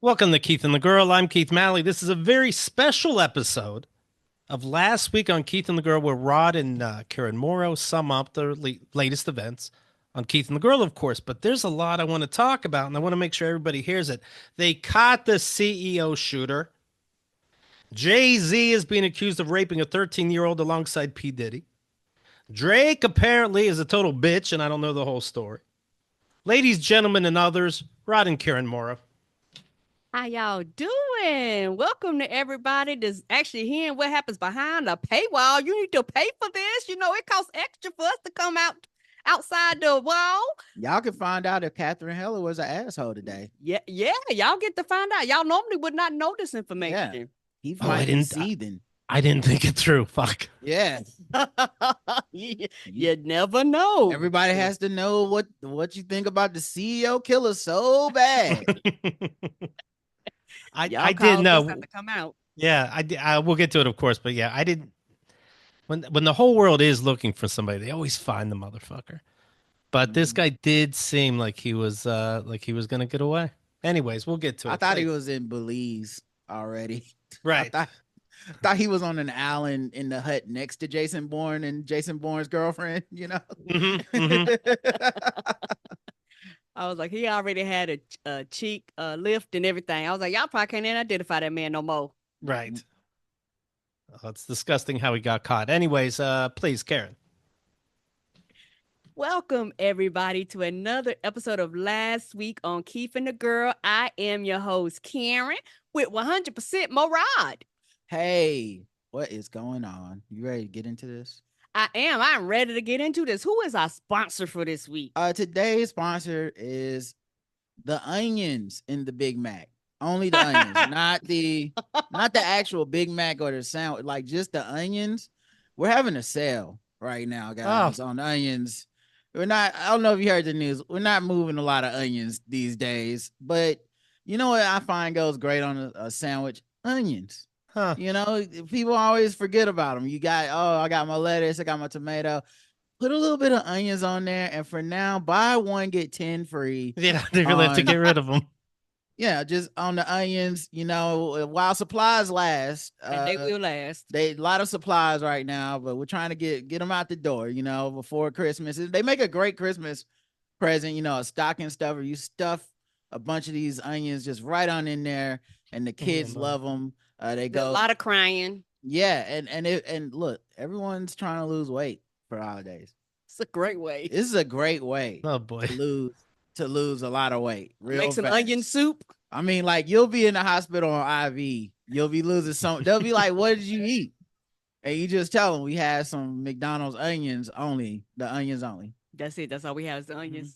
Welcome to Keith and the Girl. I'm Keith Malley. This is a very special episode of last week on Keith and the Girl, where Rod and Karen Morrow sum up the latest events on Keith and the Girl, of course. But there's a lot I want to talk about, and I want to make sure everybody hears it. They caught the CEO shooter. Jay-Z is being accused of raping a 13-year-old alongside P. Diddy. Drake apparently is a total bitch, and I don't know the whole story. Ladies, gentlemen, and others, Rod and Karen Morrow. How y'all doing? Welcome to everybody that's actually hearing what happens behind the paywall. You need to pay for this. You know, it costs extra for us to come outside the wall. Y'all can find out if Katharine Heller was an asshole today. Yeah, y'all get to find out. Y'all normally would not know this information. Yeah. He might be seething. I didn't think it through. Fuck. Yeah. You never know. Everybody has to know what you think about the CEO killer so bad. I did know. Have to come out. Yeah, I will get to it, of course, but yeah, I didn't. When the whole world is looking for somebody, they always find the motherfucker. But this guy did seem like he was gonna get away. Anyways, we'll get to it. I thought he was in Belize already. Right. I thought he was on an island in the hut next to Jason Bourne and Jason Bourne's girlfriend, you know? I was like, he already had a cheek lift and everything. I was like, y'all probably can't identify that man no more. Right. Oh, it's disgusting how he got caught. Anyways, please, Karen. Welcome, everybody, to another episode of Last Week on Keith and the Girl. I am your host, Karen, with 100% Morrow'S. Hey, what is going on? You ready to get into this? I am. I'm ready to get into this. Who is our sponsor for this week? Today's sponsor is the onions in the Big Mac. Only the onions, not the actual Big Mac or the sandwich, like just the onions. We're having a sale right now, guys, on onions. I don't know if you heard the news. We're not moving a lot of onions these days, but you know what I find goes great on a sandwich? Onions. Huh. You know, people always forget about them. I got my lettuce, I got my tomato. Put a little bit of onions on there, and for now, buy one, get 10 free. Yeah, they really have to get rid of them. Yeah, just on the onions, you know, while supplies last. And they will last. A lot of supplies right now, but we're trying to get them out the door, you know, before Christmas. They make a great Christmas present, you know, a stocking stuffer. You stuff a bunch of these onions just right on in there, and the kids love them. They go a lot of crying. Yeah, and look, everyone's trying to lose weight for holidays. It's a great way. This is a great way. Oh boy, to lose a lot of weight. Make some onion soup. I mean, like, you'll be in the hospital on IV. You'll be losing some. They'll be like, "What did you eat?" And you just tell them we had some McDonald's onions only. The onions only. That's it. That's all we have is the onions.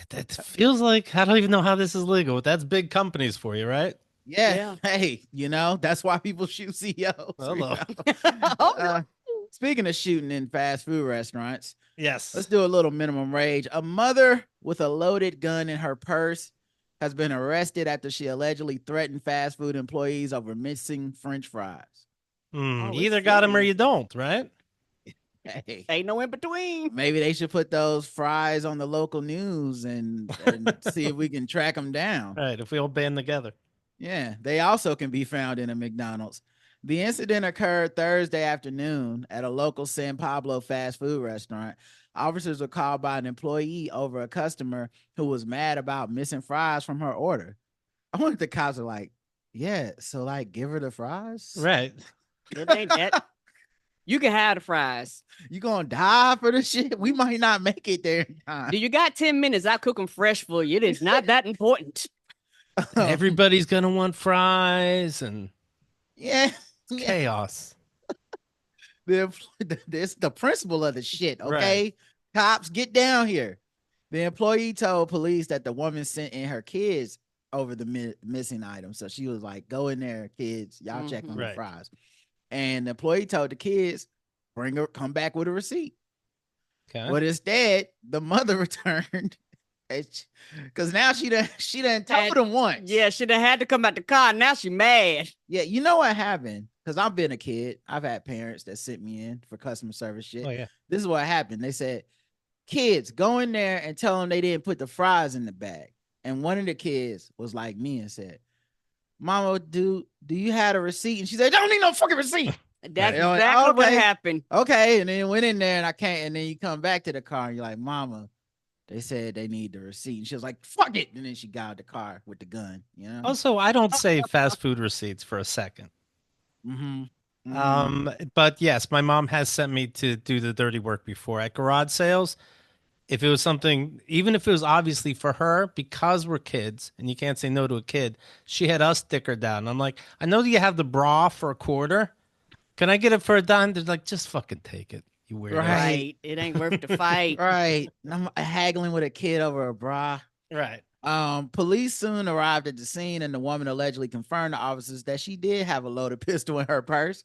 That feels like, I don't even know how this is legal. That's big companies for you, right? Yeah. Hey, you know, that's why people shoot CEOs. Hello. Speaking of shooting in fast food restaurants, yes, let's do a little minimum rage. A mother with a loaded gun in her purse has been arrested after she allegedly threatened fast food employees over missing French fries. You either got them or you don't, right? Hey, ain't no in between. Maybe they should put those fries on the local news and see if we can track them down. Right, if we all band together. Yeah, they also can be found in a McDonald's. The incident occurred Thursday afternoon at a local San Pablo fast food restaurant. Officers were called by an employee over a customer who was mad about missing fries from her order. I wonder if the cops are like, yeah, so like give her the fries? Right. It ain't that. You can have the fries. You gonna die for the shit? We might not make it there in time. Do you got 10 minutes? I'll cook them fresh for you. It is not that important. Everybody's gonna want fries and chaos. It's the principle of the shit, okay? Right. Cops, get down here. The employee told police that the woman sent in her kids over the missing items. So she was like, go in there, kids. Y'all check on the fries. And the employee told the kids, come back with a receipt. Okay. But instead, the mother returned. Because now she done told them once. Yeah, she done had to come out the car. Now she mad. Yeah, you know what happened? Because I've been a kid. I've had parents that sent me in for customer service shit. Oh, yeah. This is what happened. They said, kids, go in there and tell them they didn't put the fries in the bag. And one of the kids was like me and said, Mama, do you have a receipt? And she said, don't need no fucking receipt. That's And I'm like, exactly what okay. happened. Okay. And then went in there and I can't. And then you come back to the car and you're like, Mama, they said they need the receipt. And she was like, fuck it. And then she got out the car with the gun, you know? Also, I don't save fast food receipts for a second. But yes, my mom has sent me to do the dirty work before at garage sales. If it was something, even if it was obviously for her, because we're kids and you can't say no to a kid, she had us stick her down. I'm like, I know you have the bra for a quarter. Can I get it for a dime? They're like, just fucking take it, you weirdo. Right. It ain't worth the fight. Right. I'm haggling with a kid over a bra. Right. Police soon arrived at the scene, and the woman allegedly confirmed to officers that she did have a loaded pistol in her purse,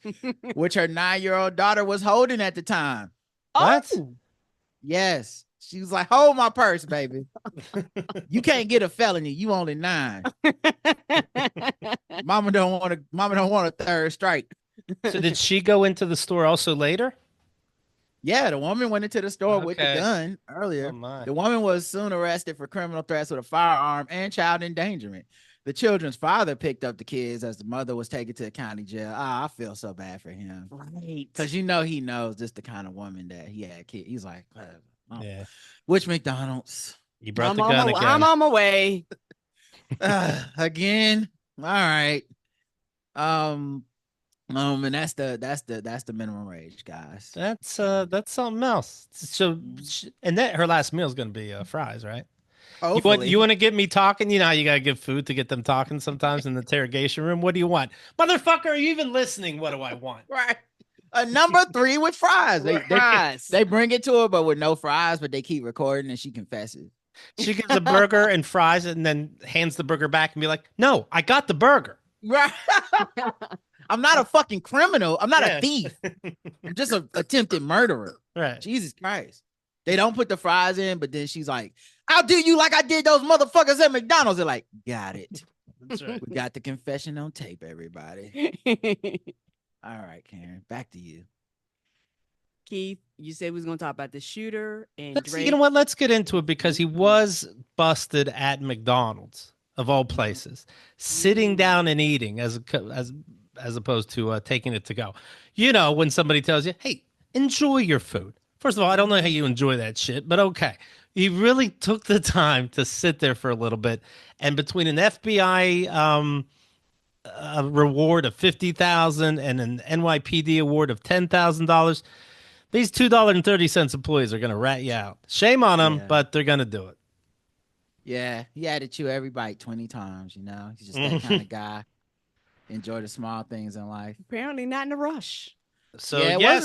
which her 9-year-old daughter was holding at the time. What? Oh. Yes. She was like, hold my purse, baby. You can't get a felony. You only 9. Mama don't want a third strike. So did she go into the store also later? Yeah, the woman went into the store with the Okay. gun earlier. Oh my. The woman was soon arrested for criminal threats with a firearm and child endangerment. The children's father picked up the kids as the mother was taken to the county jail. I feel so bad for him. Right. Because he knows just the kind of woman that he had kids. He's like, Yeah. which McDonald's? You brought I'm the on gun my- again. I'm on my way. Again. All right. And that's the minimum wage, guys. That's something else. So, and that her last meal is going to be fries, right? Hopefully. You want to get me talking? You know how you got to give food to get them talking sometimes in the interrogation room. What do you want? Motherfucker, are you even listening? What do I want? Right. A number 3 with fries. Fries. They bring it to her, but with no fries, but they keep recording and she confesses. She gets a burger and fries and then hands the burger back and be like, no, I got the burger. Right. I'm not a fucking criminal. I'm not Yeah. a thief. I'm just an attempted murderer. Right. Jesus Christ. They don't put the fries in, but then she's like, I'll do you like I did those motherfuckers at McDonald's. They're like, got it. That's right. We got the confession on tape, everybody. All right, Karen, back to you. Keith, you said we was going to talk about the shooter and You know what? Let's get into it because he was busted at McDonald's of all places, sitting down and eating as opposed to taking it to go. You know, when somebody tells you, hey, enjoy your food. First of all, I don't know how you enjoy that shit, but okay. He really took the time to sit there for a little bit. And between an FBI a reward of $50,000 and an NYPD award of $10,000, these $2.30 employees are going to rat you out. Shame on them, but they're going to do it. Yeah, he had to chew every bite 20 times, you know? He's just that kind of guy. Enjoy the small things in life. Apparently not in a rush. So yeah, it yes.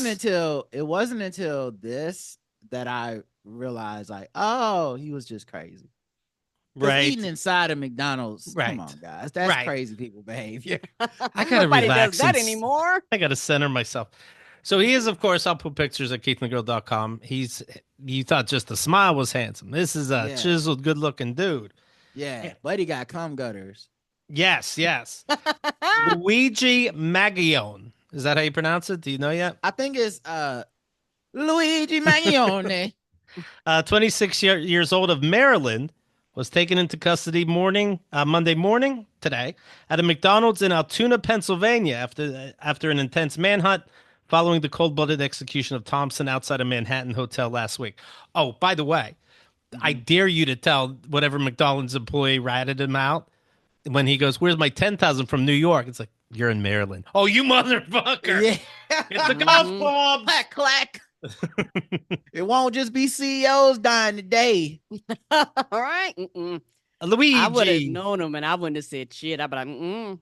wasn't until this that I realized, like, oh, he was just crazy. Right. Eating inside of McDonald's. Right. Come on, guys. That's Right. crazy people behavior. I gotta Nobody relax does that and anymore. I got to center myself. So he is, of course, I'll put pictures at keithandthegirl.com. You thought just the smile was handsome. This is a chiseled, good-looking dude. Yeah, but he got cum gutters. Yes. Luigi Mangione. Is that how you pronounce it? Do you know yet? I think it's Luigi Mangione. 26 years old of Maryland, was taken into custody Monday morning today at a McDonald's in Altoona, Pennsylvania after an intense manhunt following the cold-blooded execution of Thompson outside a Manhattan hotel last week. Oh, by the way, I dare you to tell whatever McDonald's employee ratted him out when he goes, "Where's my 10,000 from New York?" It's like, you're in Maryland. Oh, you motherfucker. Yeah. It's the golf club. Clack, clack. It won't just be CEOs dying today. All right. Luigi. I would have known him and I wouldn't have said shit. I'd be like,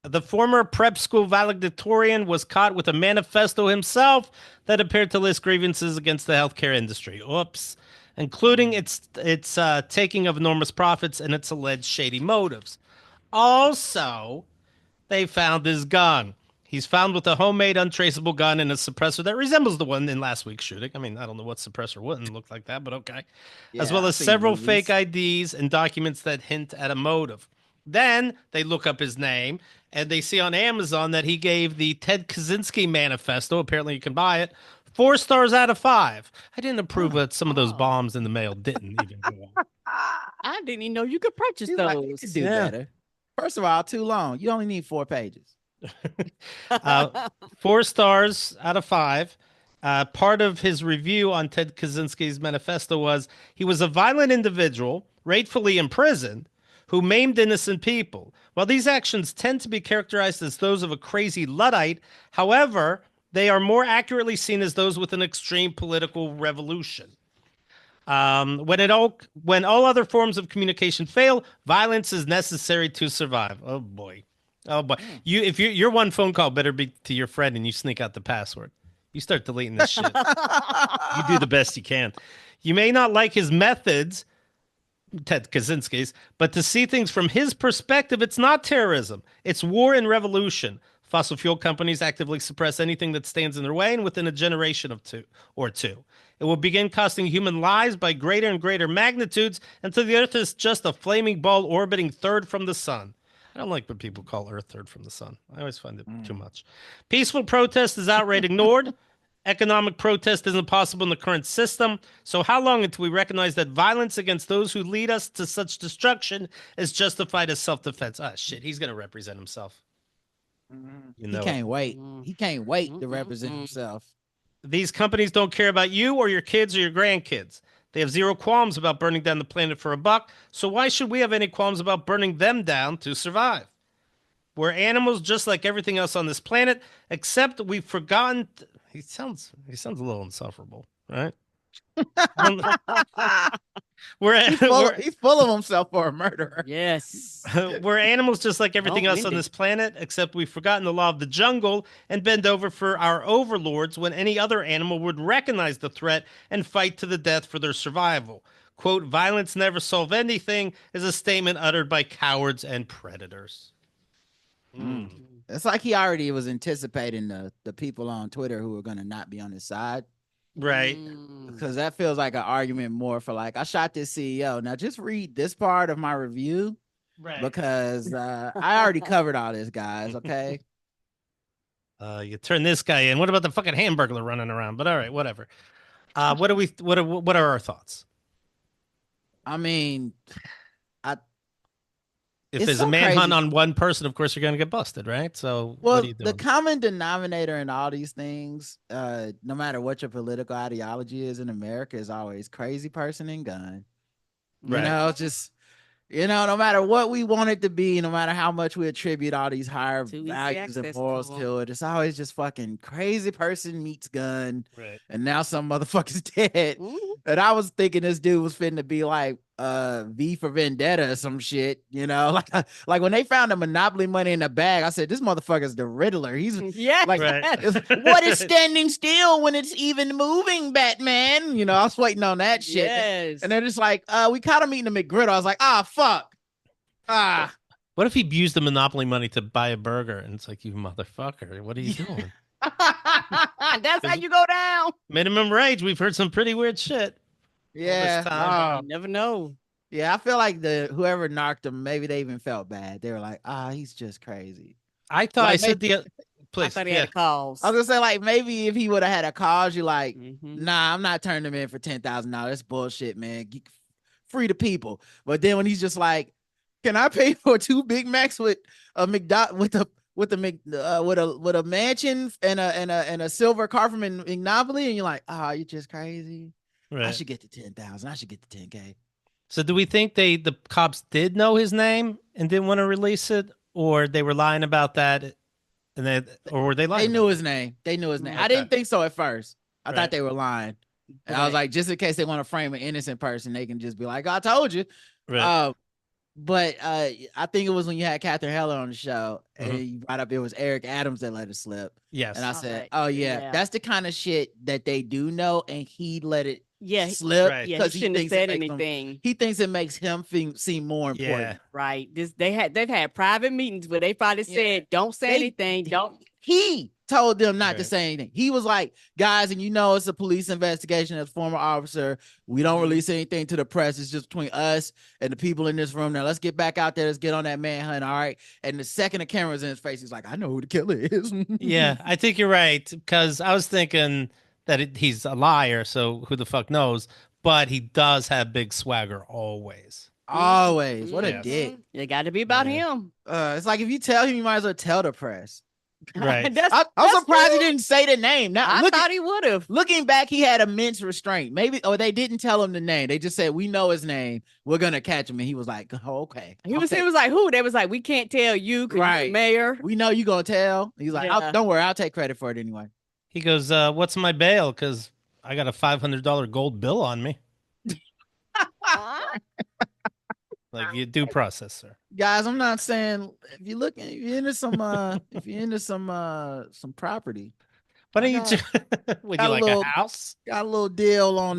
The former prep school valedictorian was caught with a manifesto himself that appeared to list grievances against the healthcare industry. Oops. Including its taking of enormous profits and its alleged shady motives. Also, they found his gun. He's found with a homemade untraceable gun and a suppressor that resembles the one in last week's shooting. I mean, I don't know what suppressor wouldn't look like that, but okay. As well as several fake IDs and documents that hint at a motive. Then they look up his name and they see on Amazon that he gave the Ted Kaczynski manifesto. Apparently you can buy it. 4 stars out of 5. I didn't approve that some of those bombs in the mail didn't even go on. I didn't even know you could purchase He's those. like, you could do better. First of all, too long. You only need 4 pages. 4 stars out of 5. Part of his review on Ted Kaczynski's manifesto was he was a violent individual, rightfully imprisoned, who maimed innocent people. While these actions tend to be characterized as those of a crazy Luddite, however, they are more accurately seen as those with an extreme political revolution. When all other forms of communication fail, violence is necessary to survive. Oh boy. If your one phone call better be to your friend and you sneak out the password. You start deleting this shit. You do the best you can. You may not like his methods, Ted Kaczynski's, but to see things from his perspective, it's not terrorism. It's war and revolution. Fossil fuel companies actively suppress anything that stands in their way, and within a generation of two, it will begin costing human lives by greater and greater magnitudes until the Earth is just a flaming ball orbiting third from the sun. I don't like what people call Earth third from the sun. I always find it too much. Peaceful protest is outright ignored. Economic protest isn't possible in the current system. So how long until we recognize that violence against those who lead us to such destruction is justified as self-defense? Ah, shit, he's going to represent himself. You know he can't wait. He can't wait to represent himself. These companies don't care about you or your kids or your grandkids. They have zero qualms about burning down the planet for a buck. So why should we have any qualms about burning them down to survive? We're animals just like everything else on this planet, except we've forgotten. He sounds a little insufferable, right? He's full of himself for a murderer. Yes. We're animals just like everything else on this planet, except we've forgotten the law of the jungle and bend over for our overlords when any other animal would recognize the threat and fight to the death for their survival. Quote, violence never solve anything is a statement uttered by cowards and predators. It's like he already was anticipating the people on Twitter who were going to not be on his side. Right. Because that feels like an argument more for like, I shot this CEO. Now just read this part of my review. Right. Because I already covered all this, guys. Okay. You turn this guy in. What about the fucking Hamburglar running around? But all right, whatever. What are our thoughts? I mean, if there's a manhunt on one person, of course you're going to get busted, right? So, well, what are you doing? The common denominator in all these things, no matter what your political ideology is in America, is always crazy person and gun. You know, just no matter what we want it to be, no matter how much we attribute all these higher values and morals to it, it's always just fucking crazy person meets gun, and now some motherfucker's dead. And I was thinking this dude was fitting to be like V for Vendetta or some shit, like when they found the Monopoly money in the bag, I said, this motherfucker's the Riddler. He's what is standing still when it's even moving, Batman? I was waiting on that shit. Yes. And they're just like, we caught him eating the McGriddle. I was like, fuck. What if he used the Monopoly money to buy a burger? And it's like, you motherfucker, what are you doing? That's how you go down. Minimum wage. We've heard some pretty weird shit. Yeah. You never know. Yeah, I feel like whoever knocked him, maybe they even felt bad. They were like, he's just crazy. I thought like, I said I thought he had a cause. I was gonna say, like, maybe if he would have had a cause, you're like, nah, I'm not turning him in for $10,000. That's bullshit, man. Free the people. But then when he's just like, can I pay for 2 Big Macs with a McDonald with a mansion and a silver car from Monopoly, and you're like, you're just crazy. Right. I should get to 10,000. I should get to 10K. So do we think the cops did know his name and didn't want to release it, or they were lying about that, or were they lying? They knew his name. They knew his name. Okay. I didn't think so at first. I thought they were lying. And I was like, just in case they want to frame an innocent person, they can just be like, I told you. Right. But I think it was when you had Katharine Heller on the show and you brought up it was Eric Adams that let it slip. Yes. And I said, that's the kind of shit that they do know, and he let it slip because he shouldn't have said anything. He thinks it makes him seem more important. Yeah. Right. They've had private meetings where they probably said, don't say anything. He told them not to say anything. He was like, guys, and it's a police investigation as former officer. We don't release anything to the press. It's just between us and the people in this room. Now let's get back out there. Let's get on that manhunt. All right. And the second the camera's in his face, he's like, I know who the killer is. Yeah, I think you're right. Because I was thinking that he's a liar. So who the fuck knows? But he does have big swagger always. Always. What a Yes. dick. It got to be about Yeah. him. It's like if you tell him, you might as well tell the press. Right. I'm That's surprised true. he didn't say the name. Now, I thought he would have. looking back, he had immense restraint. Maybe, or they didn't tell him the name. They just said, "We know his name. We're gonna catch him." And he was like, "Oh, okay." He was like, who? They was like, we can't tell you because you're the mayor. We know you gonna tell. He's like, Yeah. "Don't worry, I'll take credit for it anyway." He goes, "What's my bail? Because I got a $500 gold bill on me." Like you due process, sir. Guys, I'm not saying if you're into some property. Why don't you? got- Would got you a like little- a house? Got a little deal on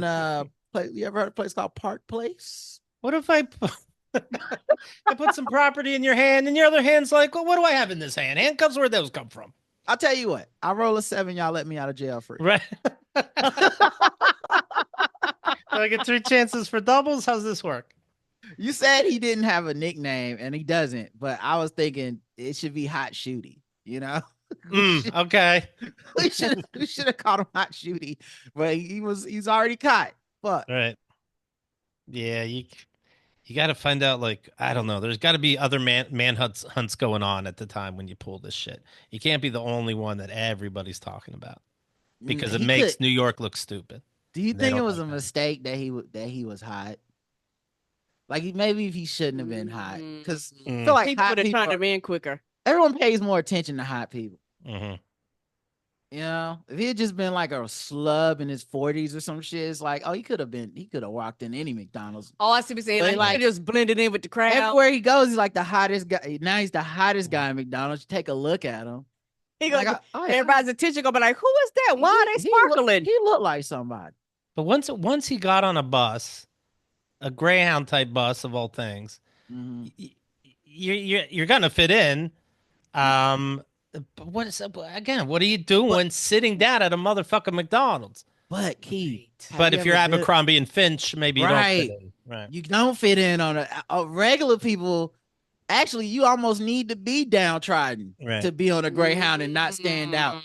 you ever heard of a place called Park Place? What if I put some property in your hand, and your other hand's like, well, what do I have in this hand? Handcuffs? Where'd those come from? I'll tell you what. I roll a 7, y'all let me out of jail free. Right. Do I get 3 chances for doubles? How's this work? You said he didn't have a nickname, and he doesn't. But I was thinking it should be Hot Shooty. You know, Okay. we should have called him Hot Shooty, but he's already caught. But Right. Yeah, you got to find out. Like, I don't know. There's got to be other hunts going on at the time when you pull this shit. You can't be the only one that everybody's talking about because it makes New York look stupid. Do you They think it don't was a like that. mistake that he was hot? Like maybe he shouldn't have been hot because I feel like People hot would have people, turned him in quicker. everyone pays more attention to hot people. Mm-hmm. You know, if he had just been like a slub in his 40s or some shit, it's like, oh, he could have walked in any McDonald's. Oh, I see what you're saying. But Like, he just blended in with the crowd. Everywhere he goes, he's like the hottest guy. Now he's the hottest guy in McDonald's. You take a look at him. He goes, Like, everybody's attention gonna be like, who is that? Why are they sparkling? He looked like somebody. But once he got on a bus, a Greyhound type bus of all things, you're gonna fit in. But what is again? What are you doing sitting down at a motherfucking McDonald's? But Keith, But if you're Abercrombie and Finch, maybe you don't fit in. Right. You don't fit in on a regular people. Actually, you almost need to be downtrodden to be on a Greyhound and not stand out.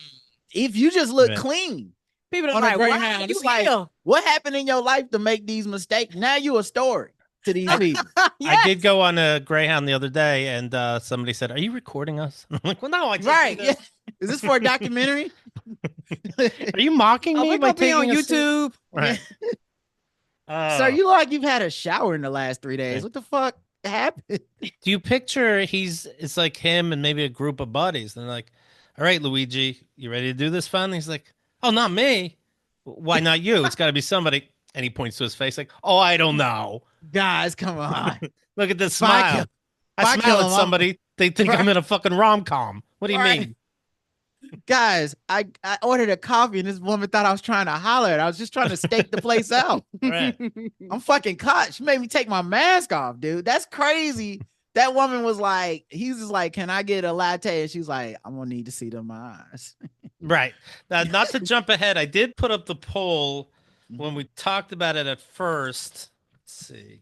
If you just look clean, people are on a like, Greyhound, why it's you like, here? what happened in your life to make these mistakes? Now you a story to these people. I did go on a Greyhound the other day, and somebody said, "Are you recording us?" I'm like, "Well, no, I just Right? Yeah. Is this for a documentary? Are you mocking me We're by gonna be on taking a seat?" YouTube. Right. Sir, you look like you've had a shower in the last 3 days. What the fuck happened? Do you picture it's like him and maybe a group of buddies? And they're like, "All right, Luigi, you ready to do this fun?" He's like, "Oh, not me. Why not you? It's got to be somebody." And he points to his face like, "Oh, I don't know. Guys, come on. Look at this smile. I smile at somebody. They think I'm in a fucking rom-com. What do you mean?" Guys, I ordered a coffee and this woman thought I was trying to holler at her. I was just trying to stake the place out. Right. I'm fucking caught. She made me take my mask off, dude. That's crazy. That woman was like, he's just like, "Can I get a latte?" And she's like, "I'm gonna need to see them eyes." Right. Now, not to jump ahead, I did put up the poll when we talked about it at first. Let's see.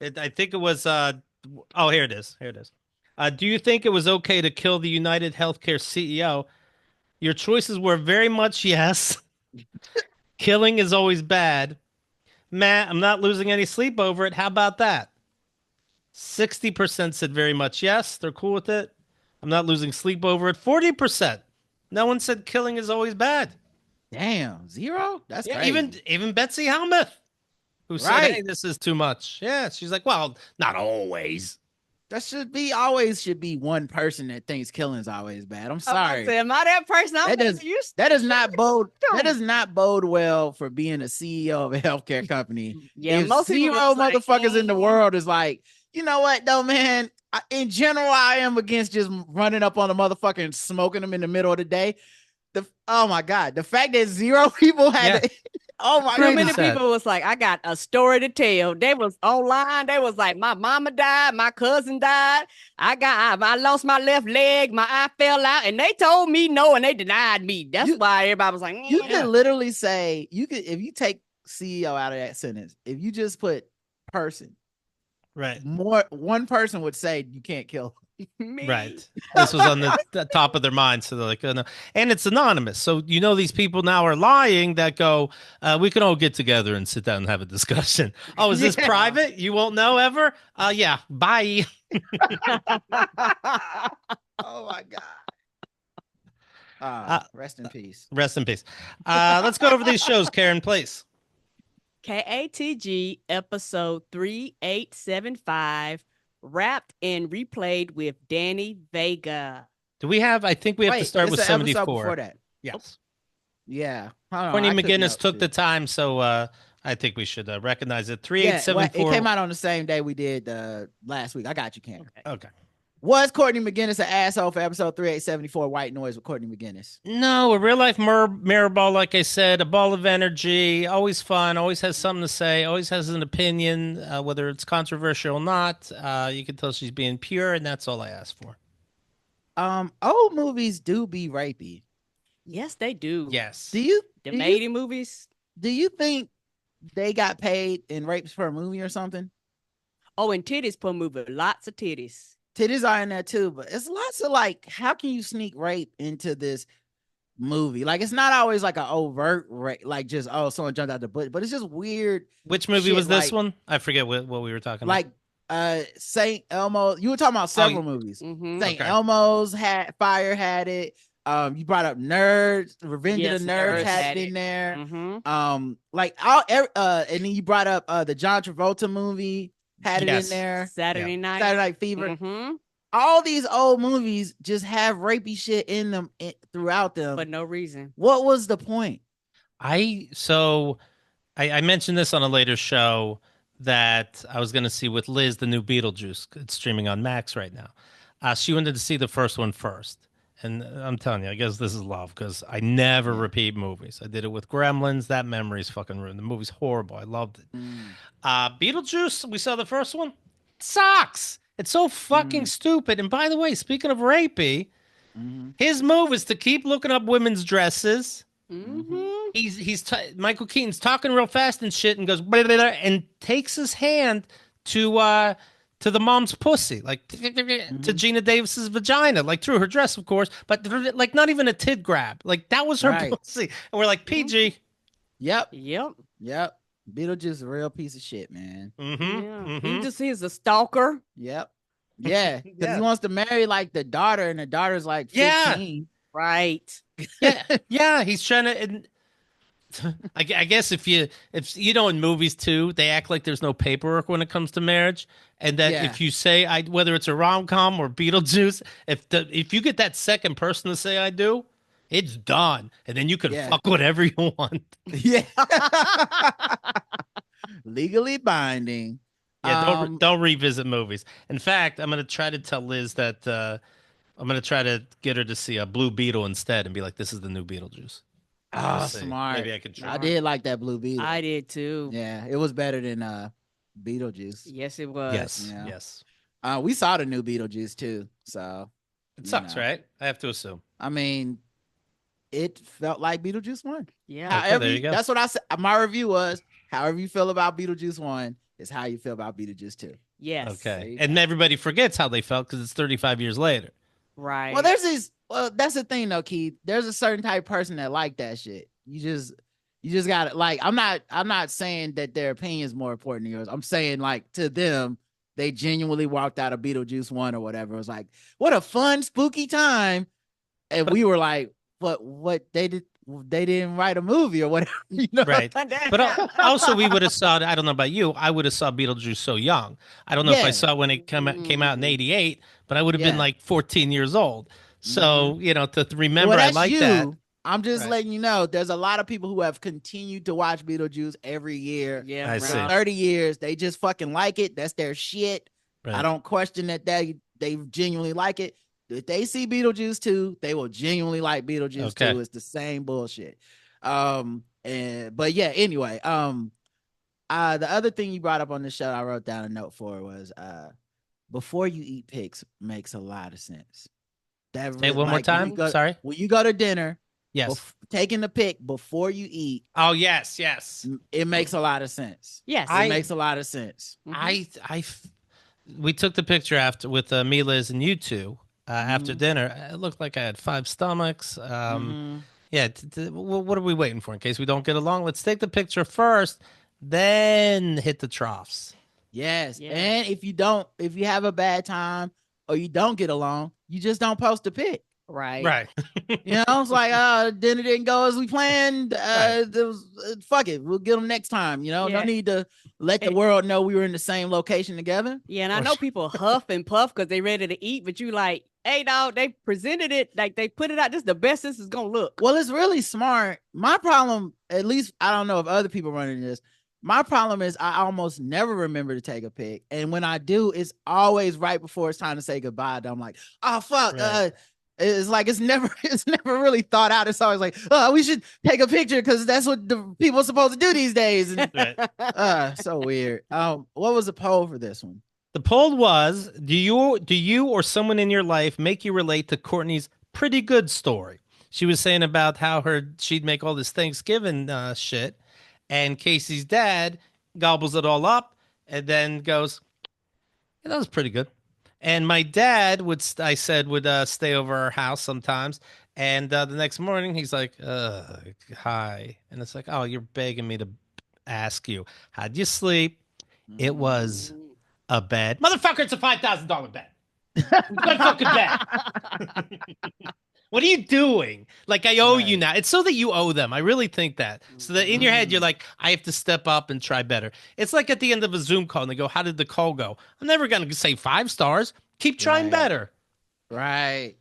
I think it was oh, here it is. Do you think it was okay to kill the UnitedHealthcare CEO? Your choices were very much yes. Killing is always bad. Matt, I'm not losing any sleep over it. How about that? 60% said very much yes. They're cool with it. I'm not losing sleep over it. 40%. No one said killing is always bad. Damn, 0? That's crazy. Even Betsy Helmuth, who said, "Hey, this is too much." Yeah, she's like, "Well, not always." That should be one person that thinks killing is always bad. I'm sorry. Am I that person? That does not bode well for being a CEO of a healthcare company. Yeah, if most people zero like, motherfuckers in the world is like, you know what though, man? In general, I am against just running up on a motherfucker and smoking them in the middle of the day. Oh my God, the fact that 0 people had oh my God. So many people was like, I got a story to tell. They was online. They was like, my mama died, my cousin died. I lost my left leg, my eye fell out, and they told me no, and they denied me. That's why everybody was like, you could literally say, if you take CEO out of that sentence, if you just put person, right, one person would say you can't kill. Me. Right. This was on the top of their mind. So they're like, oh, no. And it's anonymous. So, these people now are lying that go, we can all get together and sit down and have a discussion. Oh, is this Yeah. private? You won't know ever? Yeah. Bye. Oh my God. Rest in peace. Rest in peace. Let's go over these shows, Karen, please. KATG episode 3875, wrapped and replayed with Danny Vega. Do we have, I think we have to start with it's an episode 74. before that. Yes. Yeah. Hold on, Courtney I took Maginnis notes, took too. the time, so I think we should recognize it. Yeah, 3874. it came out on the same day we did last week. I got you, Cam. Okay. Was Courtney Maginnis an asshole for episode 3874, White Noise with Courtney Maginnis? No, a real life mirror ball, like I said, a ball of energy, always fun, always has something to say, always has an opinion, whether it's controversial or not. You can tell she's being pure, and that's all I ask for. Old movies do be rapey. Yes, they do. Yes. The mating movies. Do you think they got paid in rapes per movie or something? Oh, and titties per movie. Lots of titties. Titties are in there too, but it's lots of how can you sneak rape into this movie? Like, it's not always like an overt rape, like just, someone jumped out the butt, but it's just weird. Which movie shit, was this one? I forget what we were talking about. Like St. Elmo. You were talking about several movies. Mm-hmm. St. Elmo's had it. You brought up Nerds, Revenge of the Nerds had it in there. Mm-hmm. And then you brought up the John Travolta movie had it in there. Saturday Night Fever. Mm-hmm. All these old movies just have rapey shit in them throughout them for no reason. What was the point? I mentioned this on a later show that I was going to see with Liz, the new Beetlejuice. It's streaming on Max right now. She wanted to see the first one first. And I'm telling you, I guess this is love because I never repeat movies. I did it with Gremlins. That memory's fucking ruined. The movie's horrible. I loved it. Beetlejuice, we saw the first one. It sucks. It's so fucking stupid. And by the way, speaking of rapey, his move is to keep looking up women's dresses. Mm-hmm. Michael Keaton's talking real fast and shit and goes blah, blah, blah, and takes his hand to the mom's pussy, like to Gina Davis's vagina, like through her dress, of course, but like not even a tit grab. Like that was her pussy. And we're like, PG. Yep. Beetlejuice is a real piece of shit, man. He's a stalker. Yep. Yeah. Because he wants to marry like the daughter, and the daughter's like 15. Right. Yeah. He's trying to. And I guess if you in movies too, they act like there's no paperwork when it comes to marriage, and that if you say whether it's a rom-com or Beetlejuice, if you get that second person to say I do, it's done, and then you can fuck whatever you want. Yeah. Legally binding. Yeah, don't revisit movies. In fact, I'm gonna try to tell Liz that I'm gonna try to get her to see a Blue Beetle instead, and be like, "This is the new Beetlejuice." Oh, smart. Maybe I could try. I did like that Blue Beetle. I did too. Yeah, it was better than Beetlejuice. Yes, it was. Yes. We saw the new Beetlejuice too, so it sucks, right? I have to assume. I mean, it felt like Beetlejuice 1. Yeah. However, there you go. That's what I said. My review was, however you feel about Beetlejuice 1 is how you feel about Beetlejuice 2. Yes. Okay. And everybody forgets how they felt because it's 35 years later. Right. Well, that's the thing though, Keith. There's a certain type of person that like that shit. You just gotta like. I'm not saying that their opinion is more important than yours. I'm saying like to them, they genuinely walked out of Beetlejuice 1 or whatever. It was like, what a fun, spooky time, and we were like, what they did. They didn't write a movie or whatever, Right. But also, we would have saw. I don't know about you. I would have saw Beetlejuice so young. I don't know if I saw it when it came out in '88, but I would have been like 14 years old. So to remember, I like that. I'm just letting you know. There's a lot of people who have continued to watch Beetlejuice every year. Yeah, I see. 30 years. They just fucking like it. That's their shit. Right. I don't question that they genuinely like it. If they see Beetlejuice 2, they will genuinely like Beetlejuice 2. It's the same bullshit. But yeah, anyway, the other thing you brought up on the show, I wrote down a note for was before you eat pics makes a lot of sense. Say it one more time. Sorry. When you go to dinner, taking the pic before you eat. Oh, yes. It makes a lot of sense. Yes. It makes a lot of sense. I we took the picture after with me, Liz, and you two after dinner. It looked like I had 5 stomachs. Yeah. What are we waiting for in case we don't get along? Let's take the picture first, then hit the troughs. Yes. Yeah. And if you have a bad time or you don't get along, you just don't post a pic. Right. You know, it's like, dinner didn't go as we planned. Fuck it. We'll get them next time. You know, no need to let the world know we were in the same location together. Yeah. And I know people huff and puff because they ready to eat, but you like, hey, dog, they presented it like they put it out. This is the best this is going to look. Well, it's really smart. My problem, at least I don't know if other people running this. My problem is I almost never remember to take a pic. And when I do, it's always right before it's time to say goodbye. I'm like, oh, fuck. Right. It's like it's never really thought out. It's always like, oh, we should take a picture because that's what the people are supposed to do these days. And, so weird. What was the poll for this one? The poll was: Do you or someone in your life make you relate to Courtney's pretty good story? She was saying about how she'd make all this Thanksgiving shit, and Casey's dad gobbles it all up and then goes, yeah, that was pretty good. And my dad would stay over our house sometimes. And the next morning he's like, hi. And it's like, oh, you're begging me to ask you, how'd you sleep? It was a bed. Motherfucker, it's a $5,000 bed. Good fucking bed. What are you doing? Like, I owe you now. It's so that you owe them. I really think that. So that in your head, you're like, I have to step up and try better. It's like at the end of a Zoom call and they go, how did the call go? I'm never going to say 5 stars. Keep trying better. Right.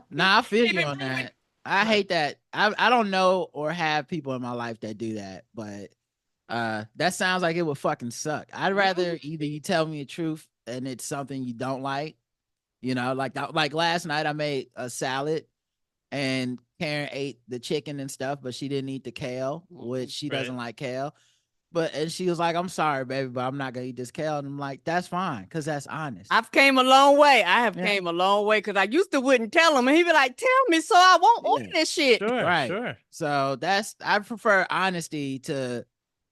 Nah, I feel you on that. I hate that. I don't know or have people in my life that do that, but that sounds like it would fucking suck. I'd rather either you tell me the truth and it's something you don't like, you know, like last night I made a salad and Karen ate the chicken and stuff, but she didn't eat the kale, which she doesn't like kale. And she was like, I'm sorry, baby, but I'm not gonna eat this kale. And I'm like, that's fine, because that's honest. I've came a long way. I have came a long way because I used to wouldn't tell him, and he'd be like, tell me so I won't order this shit. Sure, right. Sure. So I prefer honesty to,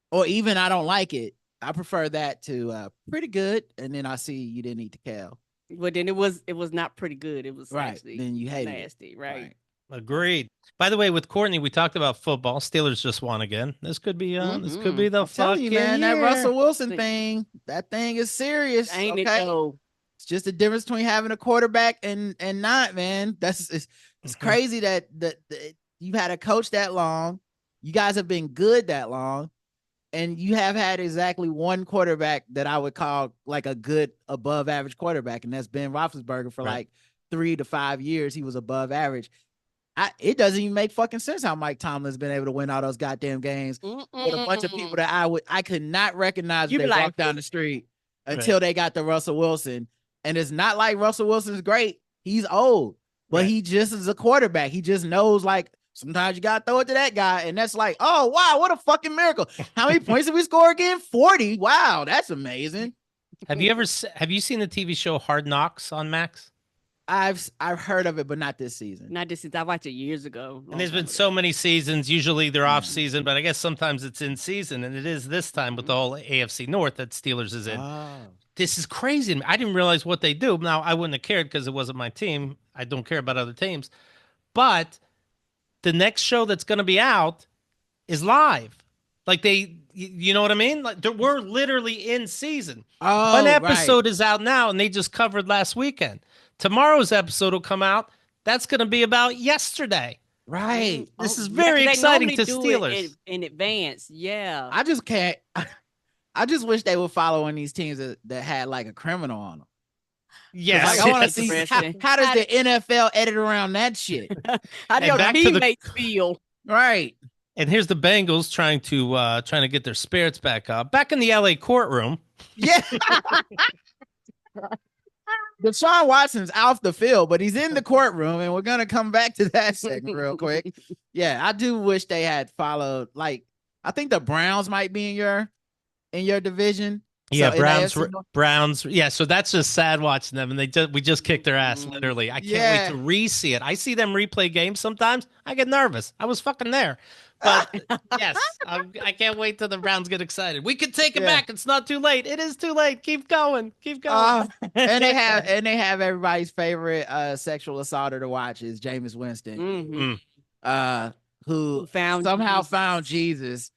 or even I don't like it. I prefer that to pretty good, and then I see you didn't eat the kale. But then it was not pretty good. It was actually then you hate nasty, it. right? Agreed. By the way, with Courtney, we talked about football. Steelers just won again. This could be this could be the fucking man. year. That Russell Wilson thing, that thing is serious. Ain't it though? It's just the difference between having a quarterback and not, man. It's crazy that you've had a coach that long. You guys have been good that long, and you have had exactly one quarterback that I would call like a good above average quarterback, and that's Ben Roethlisberger for like 3 to 5 years. He was above average. It doesn't even make fucking sense how Mike Tomlin's been able to win all those goddamn games with a bunch of people that I could not recognize when they walked down the street until they got to Russell Wilson. And it's not like Russell Wilson's great. He's old, but he just is a quarterback. He just knows, like, sometimes you got to throw it to that guy. And that's like, oh, wow, what a fucking miracle. How many points did we score again? 40. Wow, that's amazing. Have you seen the TV show Hard Knocks on Max? I've heard of it, but not this season. Not this season. I watched it years ago. And there's been so many seasons. Usually they're off season, but I guess sometimes it's in season, and it is this time with the whole AFC North that Steelers is in. This is crazy. I didn't realize what they do. Now, I wouldn't have cared because it wasn't my team. I don't care about other teams. But the next show that's going to be out is live. Like you know what I mean? Like we're literally in season. One episode is out now, and they just covered last weekend. Tomorrow's episode will come out. That's going to be about yesterday. Right. This is very exciting to Steelers. In advance. Yeah. I just can't. I just wish they would follow one of these teams that had like a criminal on them. Yes. Like, I want to see how does the NFL edit around that shit? How do your teammates feel? Right. And here's the Bengals trying to get their spirits back up. Back in the LA courtroom. Yeah. Deshaun Watson's off the field, but he's in the courtroom, and we're gonna come back to that segment real quick. Yeah, I do wish they had followed. Like, I think the Browns might be in your division. Yeah, so Browns. Yeah, so that's just sad watching them, and we just kicked their ass. Literally, I can't wait to re-see it. I see them replay games sometimes. I get nervous. I was fucking there, But yes, I can't wait till the Browns get excited. We can take it back. It's not too late. It is too late. Keep going. Keep going. And they have everybody's favorite sexual assaulter to watch is Jameis Winston, who somehow found Jesus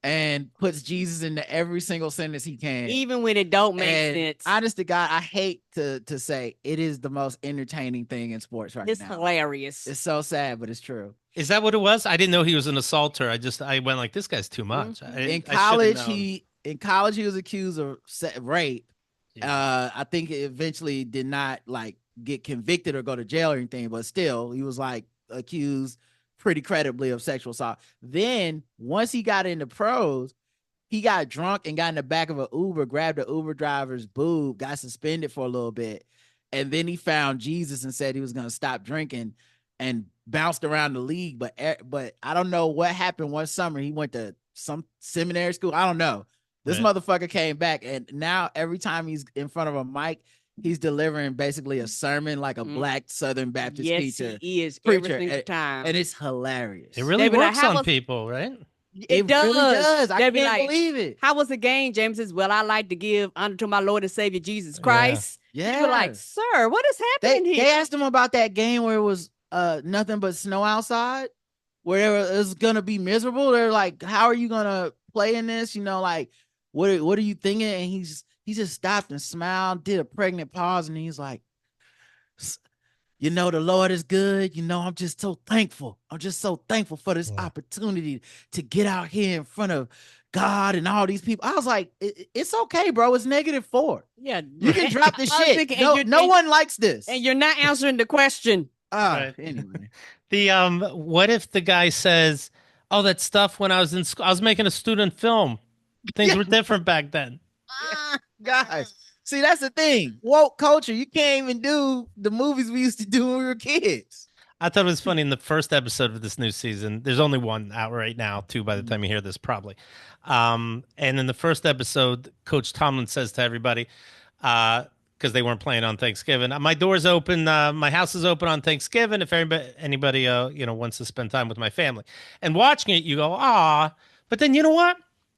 and puts Jesus into every single sentence he can, even when it don't make sense. Honest to God, I hate to say it is the most entertaining thing in sports right now. It's hilarious. It's so sad, but it's true. Is that what it was? I didn't know he was an assaulter. I went like, this guy's too much. In college, he was accused of rape. Yeah. I think it eventually did not like get convicted or go to jail or anything, but still, he was like accused pretty credibly of sexual assault. Then once he got into pros, he got drunk and got in the back of an Uber, grabbed the Uber driver's boob, got suspended for a little bit, and then he found Jesus and said he was going to stop drinking and bounced around the league. But I don't know what happened one summer. He went to some seminary school. I don't know. This motherfucker came back, and now every time he's in front of a mic, he's delivering basically a sermon like a black Southern Baptist teacher. He is preacher, every single time. And it's hilarious. It really works on people, right? It does. Really does. I can't believe it. How was the game? James says, well, I like to give honor to my Lord and Savior Jesus Christ. Yeah. You're like, sir, what is happening here? They asked him about that game where it was nothing but snow outside, where it was gonna be miserable. They're like, how are you gonna play in this? You know, like what are you thinking? And he just stopped and smiled, did a pregnant pause, and he's like, you know, the Lord is good. You know, I'm just so thankful. I'm just so thankful for this opportunity to get out here in front of God and all these people. I was like, it's okay, bro. It's -4. Yeah. You can drop this shit. Thinking, no one likes this. And you're not answering the question. Anyway. What if the guy says, oh, that stuff when I was in school, I was making a student film. Things were different back then. Guys. See, that's the thing. Woke culture. You can't even do the movies we used to do when we were kids. I thought it was funny in the first episode of this new season. There's only one out right now, two by the time you hear this, probably. And in the first episode, Coach Tomlin says to everybody, because they weren't playing on Thanksgiving, my door's open. My house is open on Thanksgiving. If anybody wants to spend time with my family. And watching it, you go, ah. But then you know what?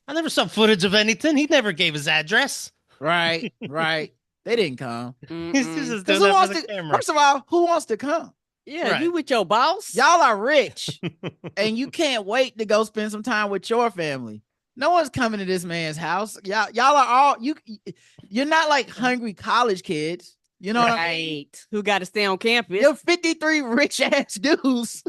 I never saw footage of anything. He never gave his address. Right. They didn't come. He's just doing that for the camera. First of all, who wants to come? Yeah, you with your boss. Y'all are rich, and you can't wait to go spend some time with your family. No one's coming to this man's house. Y'all are all you're not like hungry college kids. You know what I mean? Who got to stay on campus? You're 53 rich ass dudes.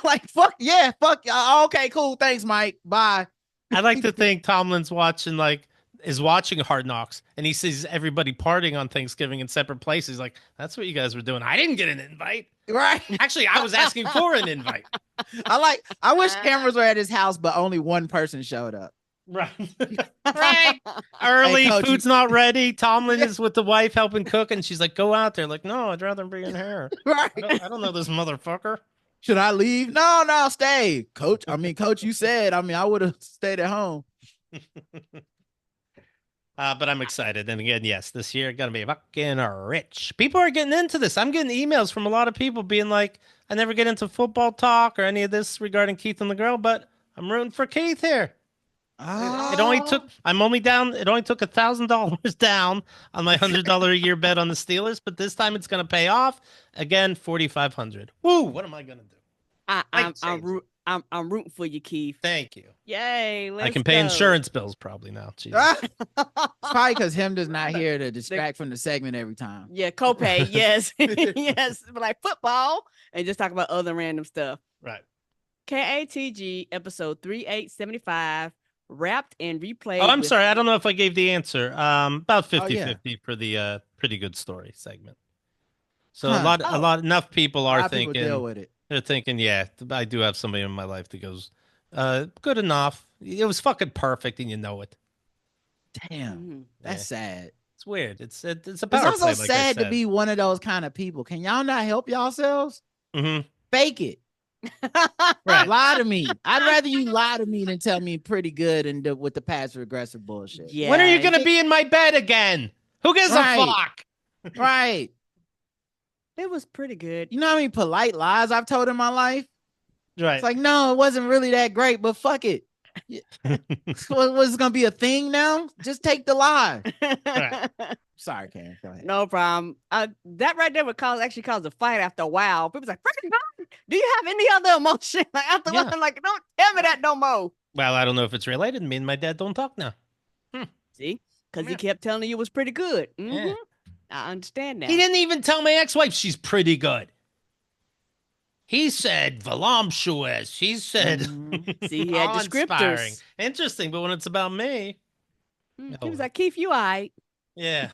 Like fuck. Okay, cool. Thanks, Mike. Bye. I like to think Tomlin's watching Hard Knocks, and he sees everybody partying on Thanksgiving in separate places. He's like, that's what you guys were doing. I didn't get an invite. Right. Actually, I was asking for an invite. I wish cameras were at his house, but only one person showed up. Right. Right. Early, hey, food's not ready. Tomlin is with the wife helping cook, and she's like, go out there. Like, no, I'd rather be in here. Right. I don't know this motherfucker. Should I leave? No, stay. Coach, you said, I would have stayed at home. But I'm excited. And again, yes, this year going to be fucking rich. People are getting into this. I'm getting emails from a lot of people being like, I never get into football talk or any of this regarding Keith and the girl, but I'm rooting for Keith here. It only took $1,000 down on my $100 a year bet on the Steelers, but this time it's going to pay off. Again, $4,500. Woo! What am I going to do? I'm rooting for you, Keith. Thank you. Yay! I can pay insurance bills probably now. Probably because him does not here to distract from the segment every time. Yeah, copay. Yes, yes. Like football and just talk about other random stuff. Right. KATG episode 3875. Wrapped and replayed. Oh, I'm sorry. I don't know if I gave the answer. About 50-50 for the pretty good story segment. So enough people are thinking. People deal with it. They're thinking, yeah, I do have somebody in my life that goes, good enough. It was fucking perfect, and you know it. Damn, that's sad. It's weird. It's a power It's also sad to be one of those kind of people. Can y'all not help yourselves? Mm-hmm. Fake it. Right. Lie to me. I'd rather you lie to me than tell me pretty good and with the passive aggressive bullshit. Yeah. When are you gonna be in my bed again? Who gives a fuck? Right. It was pretty good. You know how many polite lies I've told in my life? Right. It's like, no, it wasn't really that great, but fuck it. Was gonna be a thing now? Just take the lie. Right. Sorry, Karen. Go ahead. No problem. That right there would actually cause a fight after a while. People's like, "Freaking God, do you have any other emotion?" Like after Yeah. I'm like, don't tell me that no more. Well, I don't know if it's related. Me and my dad don't talk now. See, because he Yeah. kept telling you it was pretty good. Yeah. I understand now. He didn't even tell my ex-wife she's pretty good. He said voluptuous. He said See, he had awe-inspiring. descriptors. Interesting, but when it's about me, He was like, Keith, you all right. yeah.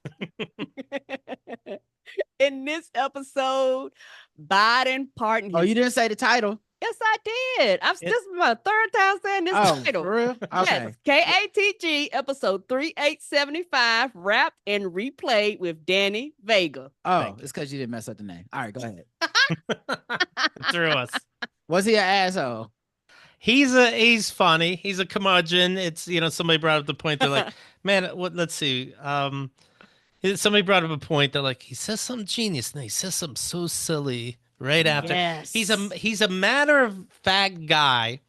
In this episode, Biden pardoned Oh, his. you didn't say the title. Yes, I did. This is my third time saying this title. For real? Okay. Yes, KATG episode 3875, wrapped and replayed with Danny Vega. Oh, it's because you didn't mess up the name. All right, go ahead. Through us. Was he an asshole? He's funny. He's a curmudgeon. It's somebody brought up the point. They're like, man, let's see. Somebody brought up a point. They're like, he says something genius, and he says something so silly right after. Yes. He's a matter of fact guy,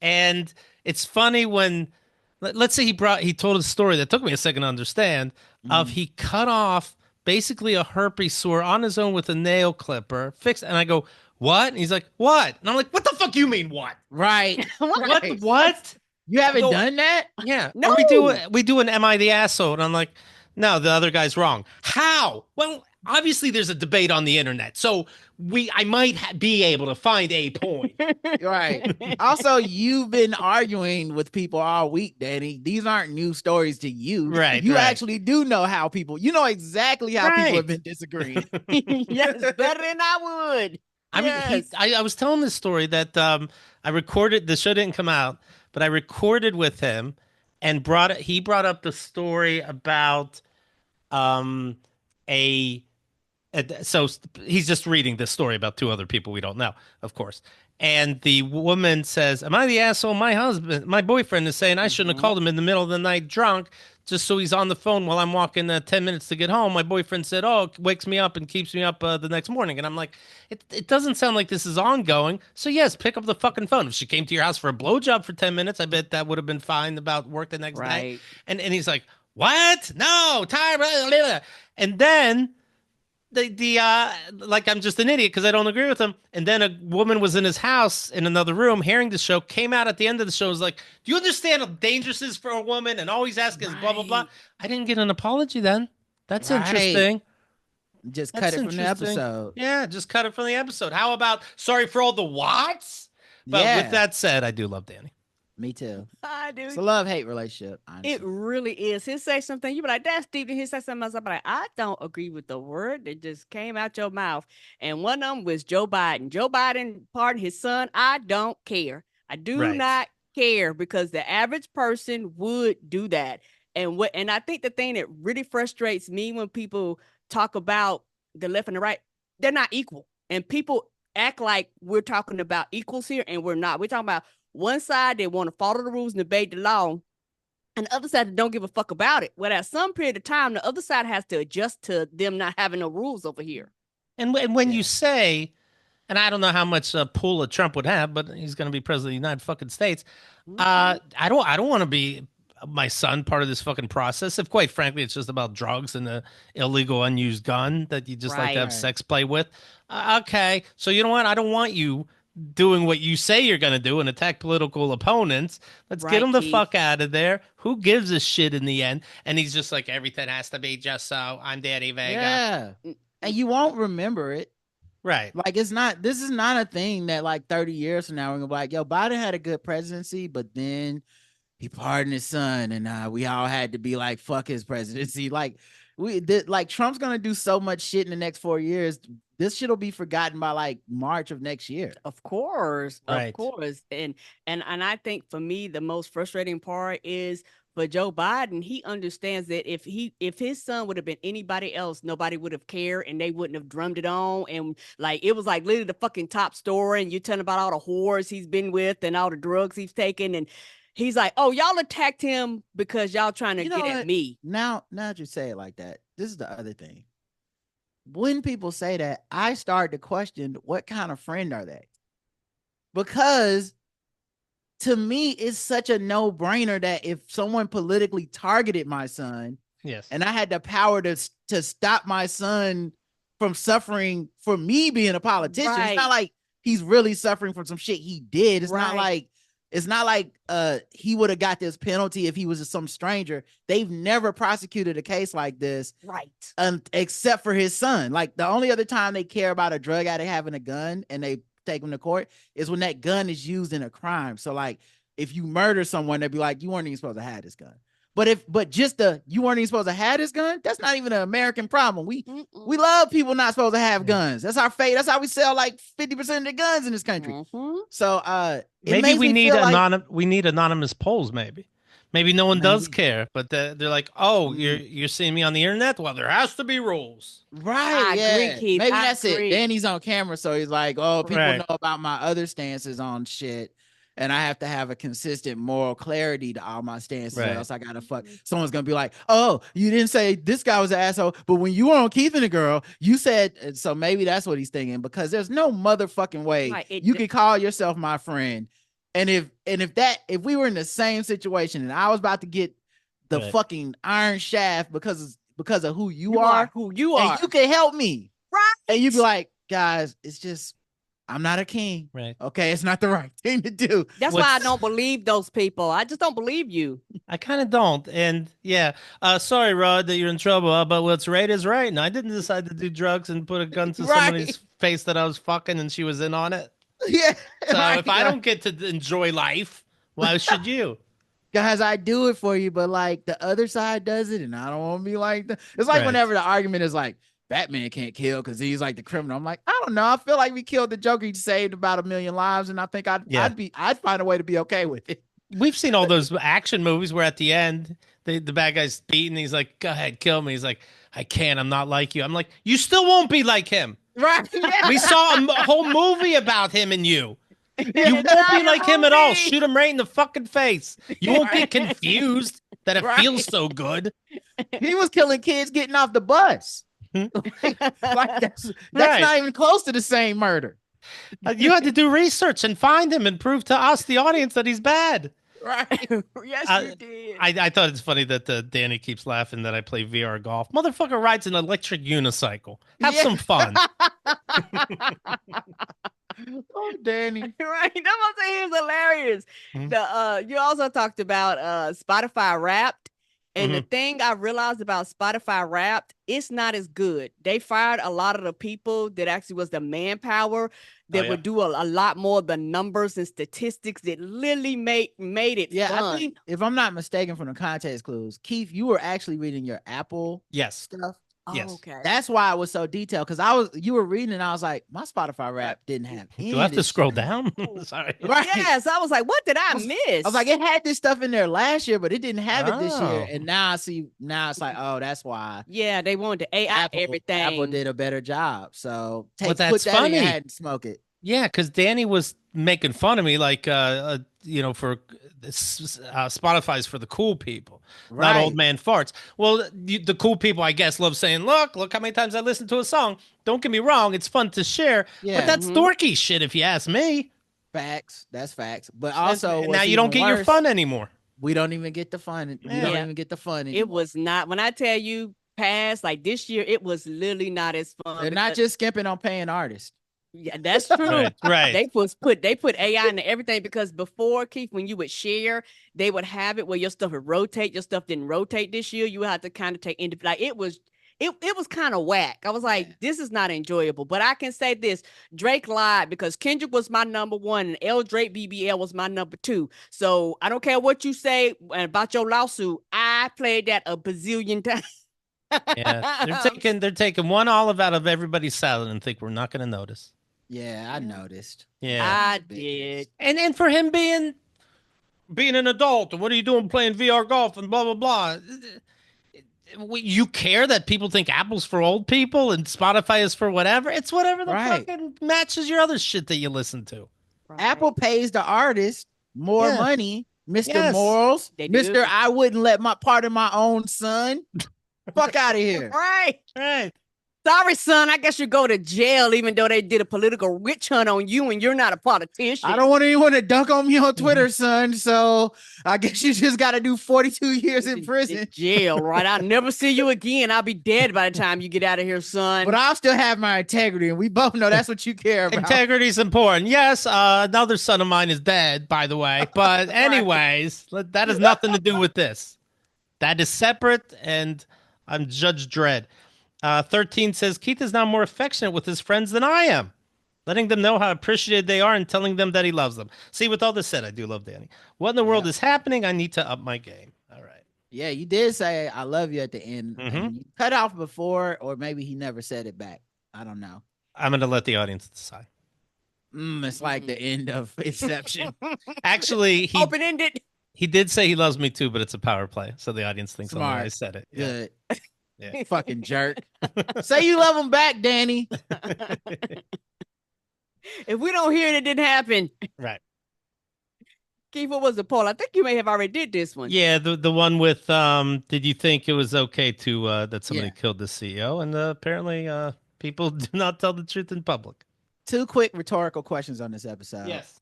and it's funny when let's say he told a story that took me a second to understand. Of he cut off basically a herpes sore on his own with a nail clipper, fixed, and I go, what? And he's like, what? And I'm like, what the fuck you mean, what? Right. What? What? You haven't done that? Yeah. No. Or we do an Am I the Asshole? And I'm like, no, the other guy's wrong. How? Well, obviously there's a debate on the internet, so I might be able to find a point. Right. Also, you've been arguing with people all week, Danny. These aren't new stories to you. Right. You right. actually do know how people, you know exactly how people have been disagreeing. Yes, better than I would. I mean, I was telling this story that I recorded. The show didn't come out, but I recorded with him and he brought up the story about so he's just reading this story about two other people we don't know, of course. And the woman says, am I the asshole? My boyfriend is saying I shouldn't have called him in the middle of the night drunk just so he's on the phone while I'm walking 10 minutes to get home. My boyfriend said, oh, it wakes me up and keeps me up the next morning. And I'm like, it doesn't sound like this is ongoing. So yes, pick up the fucking phone. If she came to your house for a blowjob for 10 minutes, I bet that would have been fine about work the next day. And he's like, what? No, time. And then like I'm just an idiot because I don't agree with him. And then a woman was in his house in another room hearing the show, came out at the end of the show, was like, do you understand how dangerous this is for a woman? And always asking is blah, blah, blah. I didn't get an apology then. That's interesting. Just cut it from the episode. Yeah, just cut it from the episode. How about sorry for all the whats? But with that said, I do love Danny. Me too. I do. It's a love-hate relationship. Honestly. It really is. He'll say something, you be like, that's deep. And he'll say something else. I'm like, I don't agree with the word that just came out your mouth. And one of them was Joe Biden. Joe Biden pardoned his son. I don't care. I do not care because the average person would do that. And I think the thing that really frustrates me when people talk about the left and the right, they're not equal. And people act like we're talking about equals here, and we're not. We're talking about one side, they want to follow the rules and obey the law, and the other side don't give a fuck about it. Well, at some period of time, the other side has to adjust to them not having no rules over here. And when you say, and I don't know how much pull a Trump would have, but he's going to be president of the United fucking States. I don't want to be my son part of this fucking process. If quite frankly, it's just about drugs and the illegal unused gun that you just like to have sex play with. Okay. So you know what? I don't want you doing what you say you're going to do and attack political opponents. Let's get them the fuck out of there. Who gives a shit in the end? And he's just like, everything has to be just so. I'm Daddy Vega. Yeah. And you won't remember it. Right. Like this is not a thing that like 30 years from now, we're going to be like, yo, Biden had a good presidency, but then he pardoned his son. And we all had to be like, fuck his presidency. Like Trump's going to do so much shit in the next 4 years. This shit will be forgotten by like March of next year. Of course. Of course. And I think for me, the most frustrating part is for Joe Biden, he understands that if his son would have been anybody else, nobody would have cared and they wouldn't have drummed it on. And like, it was like literally the fucking top story. And you're telling about all the whores he's been with and all the drugs he's taken. And he's like, oh, y'all attacked him because y'all trying to get at me. Now that you say it like that, this is the other thing. When people say that, I start to question what kind of friend are they? because to me, it's such a no-brainer that if someone politically targeted my son, Yes, and I had the power to stop my son from suffering for me being a politician, Right. it's not like he's really suffering from some shit he did. It's not like he would have got this penalty if he was some stranger. They've never prosecuted a case like this, Right. Except for his son. Like the only other time they care about a drug addict having a gun and they take him to court is when that gun is used in a crime. So like if you murder someone, they'd be like, you weren't even supposed to have this gun. But just you weren't even supposed to have this gun, that's not even an American problem. We love people not supposed to have guns. That's our fate. That's how we sell like 50% of the guns in this country. Mm-hmm. So maybe we need anonymous polls. Maybe no one does care, but they're like, oh, you're seeing me on the internet. Well, there has to be rules, right? I agree, Keith. Maybe that's it. Then he's on camera, so he's like, oh, people Right. know about my other stances on shit. And I have to have a consistent moral clarity to all my stances, Right. or else I gotta fuck. Someone's gonna be like, "Oh, you didn't say this guy was an asshole, but when you were on Keith and the Girl, you said." So maybe that's what he's thinking, because there's no motherfucking way Right. you could call yourself my friend, and if we were in the same situation and I was about to get the Right. fucking iron shaft because of who you are, who you are, and you can help me, right? and you'd be like, "Guys, it's just." I'm not a king. right? Okay, it's not the right thing to do. That's why I don't believe those people. I just don't believe you. I kind of don't, and yeah. Sorry, Rod, that you're in trouble. But what's right is right, and I didn't decide to do drugs and put a gun to Right. somebody's face that I was fucking, and she was in on it. Yeah. So right, if I don't get to enjoy life, why should you? guys, I do it for you, but like the other side does it, and I don't want to be like that. It's like Right. whenever the argument is like, Batman can't kill because he's like the criminal. I'm like, I don't know. I feel like we killed the Joker. He saved about 1 million lives, and I think I'd find a way to be okay with it. We've seen all those action movies where at the end the bad guy's beaten. He's like, "Go ahead, kill me." He's like, "I can't. I'm not like you." I'm like, "You still won't be like him." Right. We saw a whole movie about him and you. You won't be like him at all. Shoot him right in the fucking face. You won't get confused that it Right. feels so good. He was killing kids getting off the bus. like that's Right. not even close to the same murder. You had to do research and find him and prove to us, the audience, that he's bad. Right. Yes, you did. I thought it's funny that Danny keeps laughing that I play VR golf. Motherfucker rides an electric unicycle. Have Yeah. some fun. Oh, Danny. Right. That's what I'm saying. It's hilarious. Mhm. You also talked about Spotify Wrapped. And the Mhm. thing I realized about Spotify Wrapped, it's not as good. They fired a lot of the people that actually was the manpower that yeah. would do a lot more of the numbers and statistics that literally made it Yeah, fun. I think if I'm not mistaken from the context clues, Keith, you were actually reading your Apple Yes. stuff. Yes. Oh, okay. That's why it was so detailed, because you were reading and I was like, my Spotify rap didn't have any. Do I have of to this scroll shit. down? Sorry. Right. Yes, I was like, what did I miss? I was like, it had this stuff in there last year, but it didn't have it this year. Oh. And now I see, now it's like, oh, that's why yeah, they wanted to AI everything. Apple did a better job. So Well, put that's that in your funny. head and smoke it. Yeah, because Danny was making fun of me, like, for Spotify's for the cool people, not old man farts. Well, the cool people, I guess, love saying, look how many times I listen to a song. Don't get me wrong, it's fun to share, Yeah. but that's dorky shit if you ask me. Facts. That's facts. But also, now you don't get your fun anymore. We don't even get the fun. We don't Yeah. even get the fun. It was not, when I tell you past, like this year, it was literally not as fun. They're not just skimping on paying artists. Yeah, that's true. Right. They put AI into everything, because before, Keith, when you would share, they would have it where your stuff would rotate. Your stuff didn't rotate this year. You had to kind of take into, like, it was kind of whack. I was like, this is not enjoyable. But I can say this: Drake lied, because Kendrick was my number one and L Drake BBL was my number two. So I don't care what you say about your lawsuit. I played that a bazillion times. Yeah, they're taking one olive out of everybody's salad and think we're not going to notice. Yeah, I noticed. Yeah, I did. and for him being an adult, and what are you doing playing VR golf and blah blah blah. You care that people think Apple's for old people and Spotify is for whatever? It's whatever the fucking matches your other shit that you listen to. Right. Apple pays the artist more Yeah. money, Mr. Yes. Morals, They do. Mr. I wouldn't let my part of my own son. Fuck out of here. Right. Right. Sorry, son. I guess you go to jail, even though they did a political witch hunt on you, and you're not a politician. I don't want anyone to dunk on me on Twitter, son. So I guess you just got to do 42 years in prison. Jail, right? I'll never see you again. I'll be dead by the time you get out of here, son. But I'll still have my integrity, and we both know that's what you care about. Integrity is important. Yes, another son of mine is dead, by the way. But anyways, that has nothing to do with this. That is separate, and I'm Judge Dredd. 13 says, Keith is now more affectionate with his friends than I am, letting them know how appreciated they are and telling them that he loves them. See, with all this said, I do love Danny. What in the world is happening? I need to up my game. All right. Yeah, you did say I love you at the end. You cut off before, or maybe he never said it back. I don't know. I'm going to let the audience decide. It's like the end of Inception. Actually, open-ended. He did say he loves me too, but it's a power play, so the audience thinks only I said it. Good. Yeah. Fucking jerk. Say you love him back, Danny. If we don't hear it, it didn't happen. Right. Keith, what was the poll? I think you may have already did this one. Yeah, the one with did you think it was okay to that somebody killed the CEO? And apparently people do not tell the truth in public. 2 quick rhetorical questions on this episode. Yes.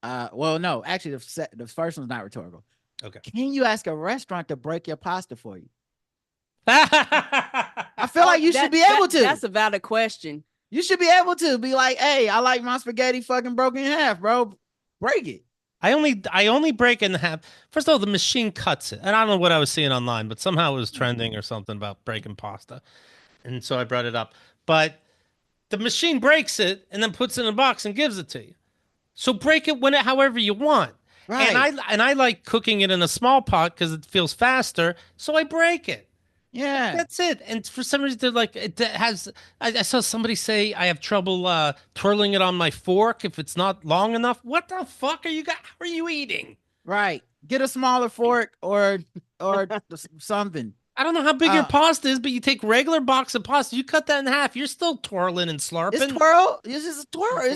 Well, no, actually the first one's not rhetorical. Okay. Can you ask a restaurant to break your pasta for you? I feel like you should be able to. That's a valid question. You should be able to be like, hey, I like my spaghetti fucking broken in half, bro. Break it. I only break in half. First of all, the machine cuts it. And I don't know what I was seeing online, but somehow it was trending or something about breaking pasta. And so I brought it up. But the machine breaks it and then puts it in a box and gives it to you. So break it however you want. Right. And I like cooking it in a small pot because it feels faster. So I break it. Yeah, that's it. And for some reason, they're like, it has. I saw somebody say I have trouble twirling it on my fork if it's not long enough. What the fuck how are you eating? Right. Get a smaller fork or something. I don't know how big your pasta is, but you take regular box of pasta, you cut that in half. You're still twirling and slurping. It's twirl. This is a twirl.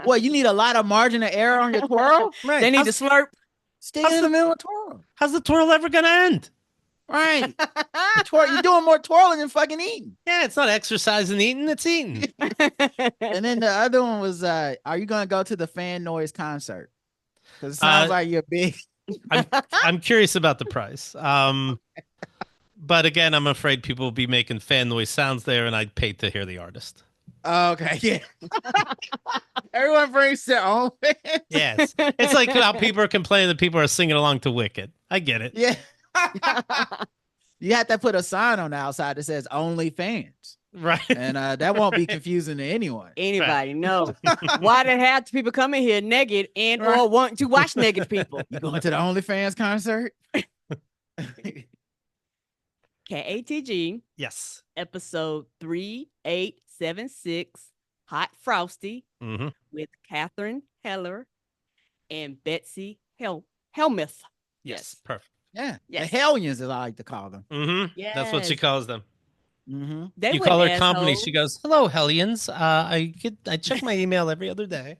What, you need a lot of margin of error on your twirl? Right. They need to slurp. Stick in the middle of twirl. How's the twirl ever gonna end? Right. You're doing more twirling than fucking eating. Yeah, it's not exercising eating, it's eating. And then the other one was, are you going to go to the fan noise concert? Because it sounds like you're big. I'm curious about the price. But again, I'm afraid people will be making fan noise sounds there, and I'd pay to hear the artist. Okay, yeah. Everyone brings their own fans. Yes. It's like how people are complaining that people are singing along to Wicked. I get it. Yeah. You have to put a sign on the outside that says only fans. Right. And that won't be confusing to anyone. Anybody, no. Why did have people coming here naked and or want to watch naked people? You going to the OnlyFans concert? KATG. Yes. Episode 3876, Hot Frosty, with Katharine Heller and Betsy Helmuth. Yes. Perfect. Yeah. Yes. The Hellions, as I like to call them. Yes. That's what she calls them. You call her company. She goes, "Hello, Hellions. I check my email every other day."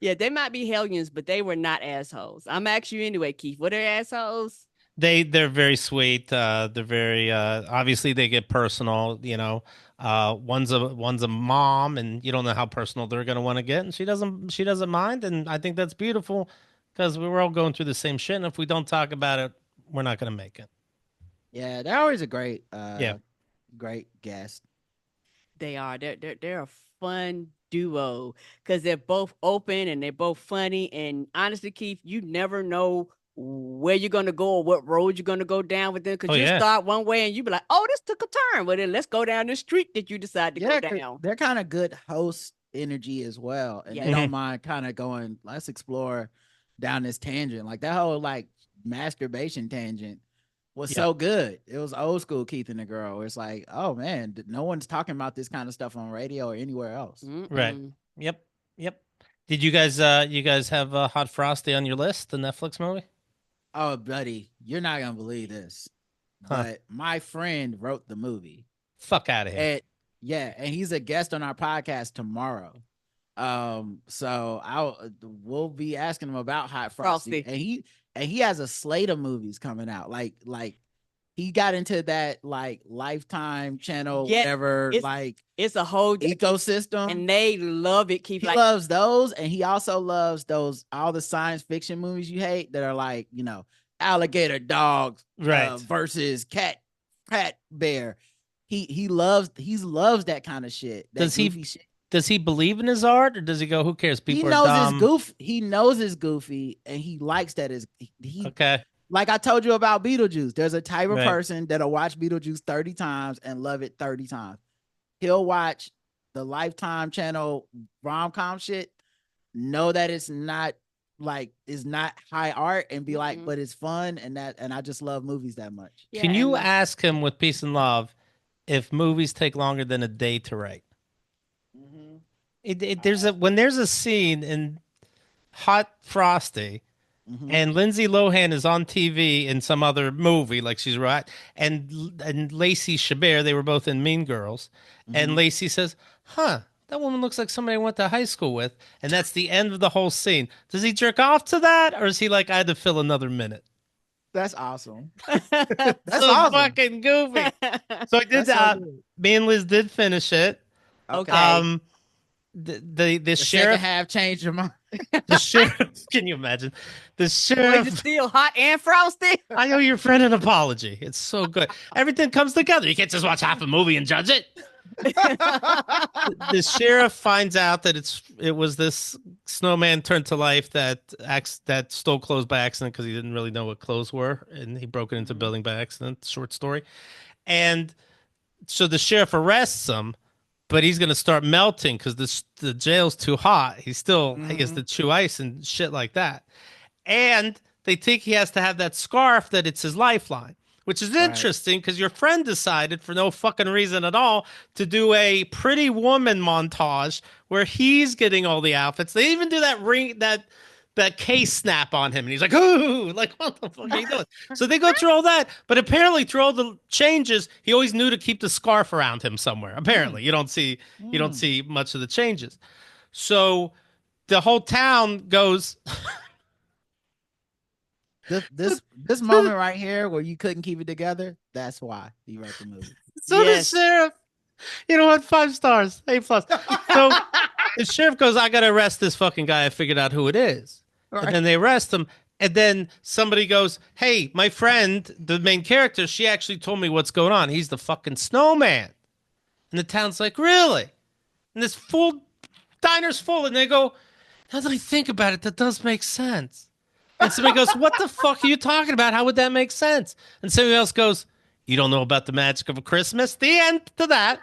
Yeah, they might be Hellions, but they were not assholes. I'm asking you anyway, Keith. What are assholes? They're very sweet. They're very obviously they get personal. You know, one's a mom, and you don't know how personal they're going to want to get, and she doesn't mind, and I think that's beautiful because we're all going through the same shit, and if we don't talk about it, we're not going to make it. Yeah, they're always a great great guest. They are. They're a fun duo because they're both open and they're both funny. And honestly, Keith, you never know where you're gonna go or what road you're gonna go down with them. Because you start one way and you be like, "Oh, this took a turn." Well, then let's go down the street that you decide to go down. They're kind of good host energy as well, and they don't mind kind of going. Let's explore down this tangent, like that whole like masturbation tangent was so good. It was old school Keith and the Girl. It's like, oh man, no one's talking about this kind of stuff on radio or anywhere else. Right. Yep. Did you guys have Hot Frosty on your list, the Netflix movie? Oh, buddy, you're not gonna believe this, but my friend wrote the movie. Fuck out of here. And he's a guest on our podcast tomorrow. So we'll be asking him about Hot Frosty. And he has a slate of movies coming out, like he got into that like Lifetime channel, Yeah, whatever, it's- like It's a whole ecosystem. and they love it. Keep He like loves those, and he also loves those all the science fiction movies you hate that are like, you know, alligator dogs Right. versus cat bear. He loves that kind of shit. That Does he- goofy shit. Does he believe in his art, or does he go, who cares? He People knows are it's dumb. goofy. He knows it's goofy, and he likes that. He Okay. like I told you about Beetlejuice. There's a type of Right. person that'll watch Beetlejuice 30 times and love it 30 times. He'll watch the Lifetime channel rom-com shit, know that it's not high art, and be like, but it's fun, and I just love movies that much. Yeah, Can you and- ask him with peace and love if movies take longer than a day to write? When there's a scene in Hot Frosty and Lindsay Lohan is on TV in some other movie, like she's right, and Lacey Chabert, they were both in Mean Girls, and Lacey says, "Huh, that woman looks like somebody I went to high school with," and that's the end of the whole scene. Does he jerk off to that, or is he like, I had to fill another minute? That's awesome. That's so awesome. fucking goofy. So I did That's so that. good. Me and Liz did finish it. Okay. The Second sheriff, half changed your mind. the sheriff. Can you imagine? The Was it sheriff. still hot and frosty? I owe your friend an apology. It's so good. Everything comes together. You can't just watch half a movie and judge it. The sheriff finds out that it was this snowman turned to life that stole clothes by accident because he didn't really know what clothes were, and he broke it into a building by accident. Short story. And so the sheriff arrests him, but he's going to start melting because the jail's too hot. He has to chew ice and shit like that. And they think he has to have that scarf that it's his lifeline, which is interesting because your friend decided for no fucking reason at all to do a Pretty Woman montage where he's getting all the outfits. They even do that case snap on him, and he's like, "Ooh, like what the fuck are you doing?" So they go through all that, but apparently through all the changes, he always knew to keep the scarf around him somewhere. Apparently, you don't see much of the changes. So the whole town goes. This moment right here where you couldn't keep it together, that's why you wrote the movie. So Yes. the sheriff, you know what? 5 stars, A+. So the sheriff goes, "I gotta arrest this fucking guy. I figured out who it is." Right. And then they arrest him. And then somebody goes, "Hey, my friend, the main character, she actually told me what's going on. He's the fucking snowman." And the town's like, "Really?" And this diner's full. And they go, "Now that I think about it, that does make sense." And somebody goes, "What the fuck are you talking about? How would that make sense?" And somebody else goes, "You don't know about the magic of a Christmas?" The end to that.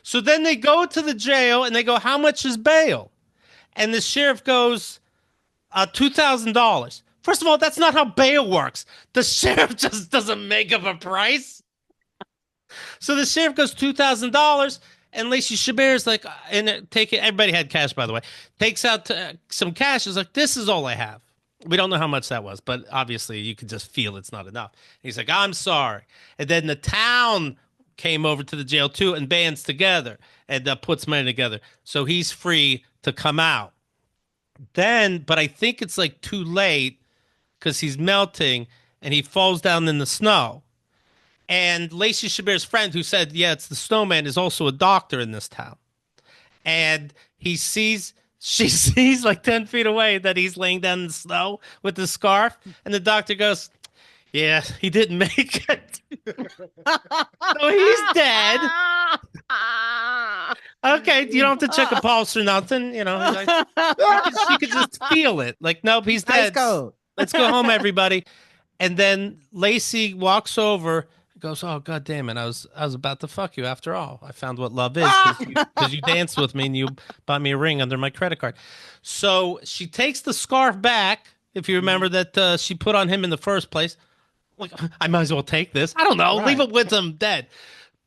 So then they go to the jail and they go, "How much is bail?" And the sheriff goes, $2,000. First of all, that's not how bail works. The sheriff just doesn't make up a price. So the sheriff goes $2,000, and Lacey Chabert's like, and take it. Everybody had cash, by the way. Takes out some cash. Is like, "This is all I have." We don't know how much that was, but obviously you could just feel it's not enough. And he's like, "I'm sorry." And then the town came over to the jail too and bands together and puts money together. So he's free to come out. But I think it's like too late because he's melting and he falls down in the snow. And Lacey Chabert's friend who said, "Yeah, it's the snowman," is also a doctor in this town. And she sees like 10 feet away that he's laying down in the snow with the scarf. And the doctor goes, "Yeah, he didn't make it." So he's dead. Okay, you don't have to check a pulse or nothing. You know, like, she could just feel it. Like, nope, he's dead. Let's go home, everybody. And then Lacey walks over, goes, "Oh, God damn it. I was about to fuck you after all. I found what love is because you danced with me and you bought me a ring under my credit card." So she takes the scarf back, if you remember that she put on him in the first place. Like, I might as well take this. I don't know. Right. Leave it with him dead.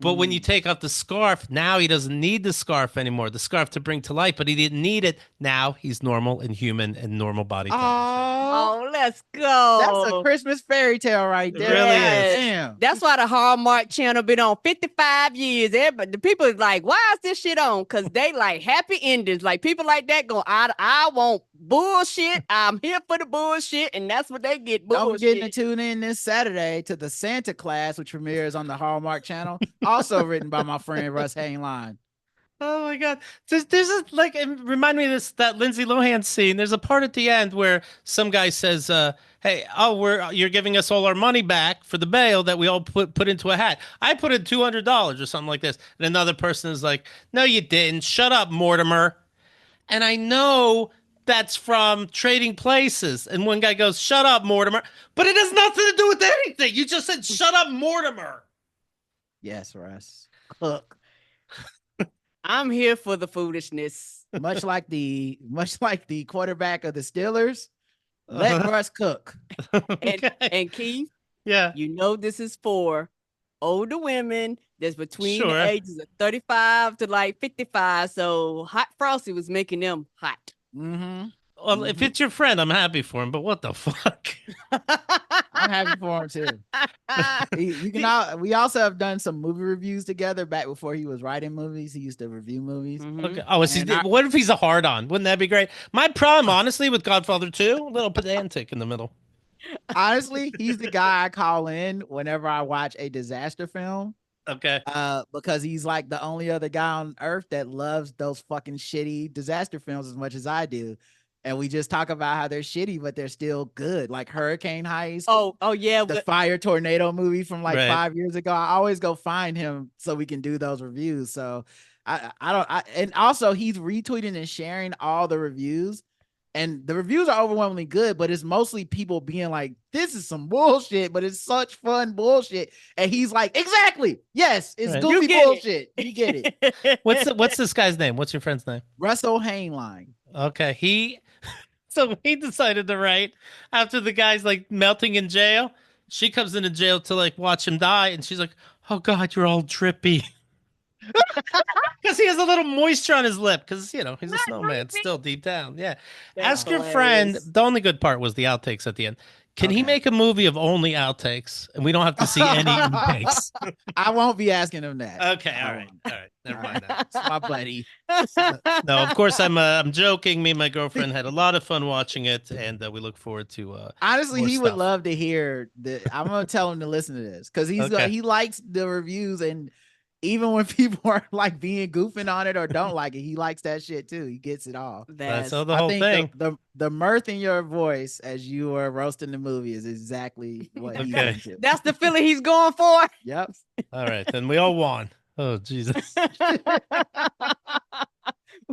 But when you take off the scarf, now he doesn't need the scarf anymore. The scarf to bring to life, but he didn't need it. Now he's normal and human and normal body count. Oh, let's go. That's a Christmas fairy tale right there. It really is. Damn. That's why the Hallmark channel been on 55 years. Everybody, the people is like, "Why is this shit on?" Because they like happy endings. Like people like that go, I want bullshit. I'm here for the bullshit, and that's what they get. Bullshit. Don't forget to tune in this Saturday to the Santa Class, which premieres on the Hallmark Channel. Also written by my friend Russ HAINLINE. Oh my God. There's a, like, it remind me of that Lindsay Lohan scene. There's a part at the end where some guy says, hey, you're giving us all our money back for the bail that we all put into a hat. I put in $200 or something like this. And another person is like, no, you didn't. Shut up, Mortimer. And I know that's from Trading Places. And one guy goes, shut up, Mortimer. But it has nothing to do with anything. You just said, shut up, Mortimer. Yes, Russ. Cook. I'm here for the foolishness. Much like the quarterback of the Steelers, let Russ cook. And Keith, yeah, you know this is for older women that's between Sure. the ages of 35 to like 55. So Hot Frosty was making them hot. Mm-hmm. Well, if it's your friend, I'm happy for him. But what the fuck? I'm happy for him too. We also have done some movie reviews together back before he was writing movies. He used to review movies. Okay. Oh, what if he's a hard on? Wouldn't that be great? My problem, honestly, with Godfather 2, a little pedantic in the middle. Honestly, he's the guy I call in whenever I watch a disaster film. Okay. Because he's like the only other guy on earth that loves those fucking shitty disaster films as much as I do. And we just talk about how they're shitty, but they're still good. Like Hurricane Heist. Oh yeah. The Fire Tornado movie from like Right. 5 years ago. I always go find him so we can do those reviews. So and also he's retweeting and sharing all the reviews. And the reviews are overwhelmingly good, but it's mostly people being like, this is some bullshit, but it's such fun bullshit. And he's like, exactly. Yes, it's Right. goofy bullshit. You get it. What's this guy's name? What's your friend's name? Russell HAINLINE. Okay. So he decided to write after the guy's like melting in jail. She comes into jail to like watch him die. And she's like, oh God, you're all drippy. Because he has a little moisture on his lip. Because, he's a snowman still deep down. Yeah. That's Ask your friend. hilarious. The only good part was the outtakes at the end. Can he Okay. make a movie of only outtakes and we don't have to see any intakes? I won't be asking him that. Okay. All right. Never mind that. It's my buddy. No, of course I'm joking. Me and my girlfriend had a lot of fun watching it, and we look forward to. Honestly, more he would stuff. love to hear I'm gonna tell him to listen to this because Okay. he likes the reviews, and even when people are like being goofing on it or don't like it, he likes that shit too. He gets it all. That's the I whole think thing. the mirth in your voice as you are roasting the movie is exactly what he's Okay. into. That's the feeling he's going for. Yep. All right, then we all won. Oh Jesus!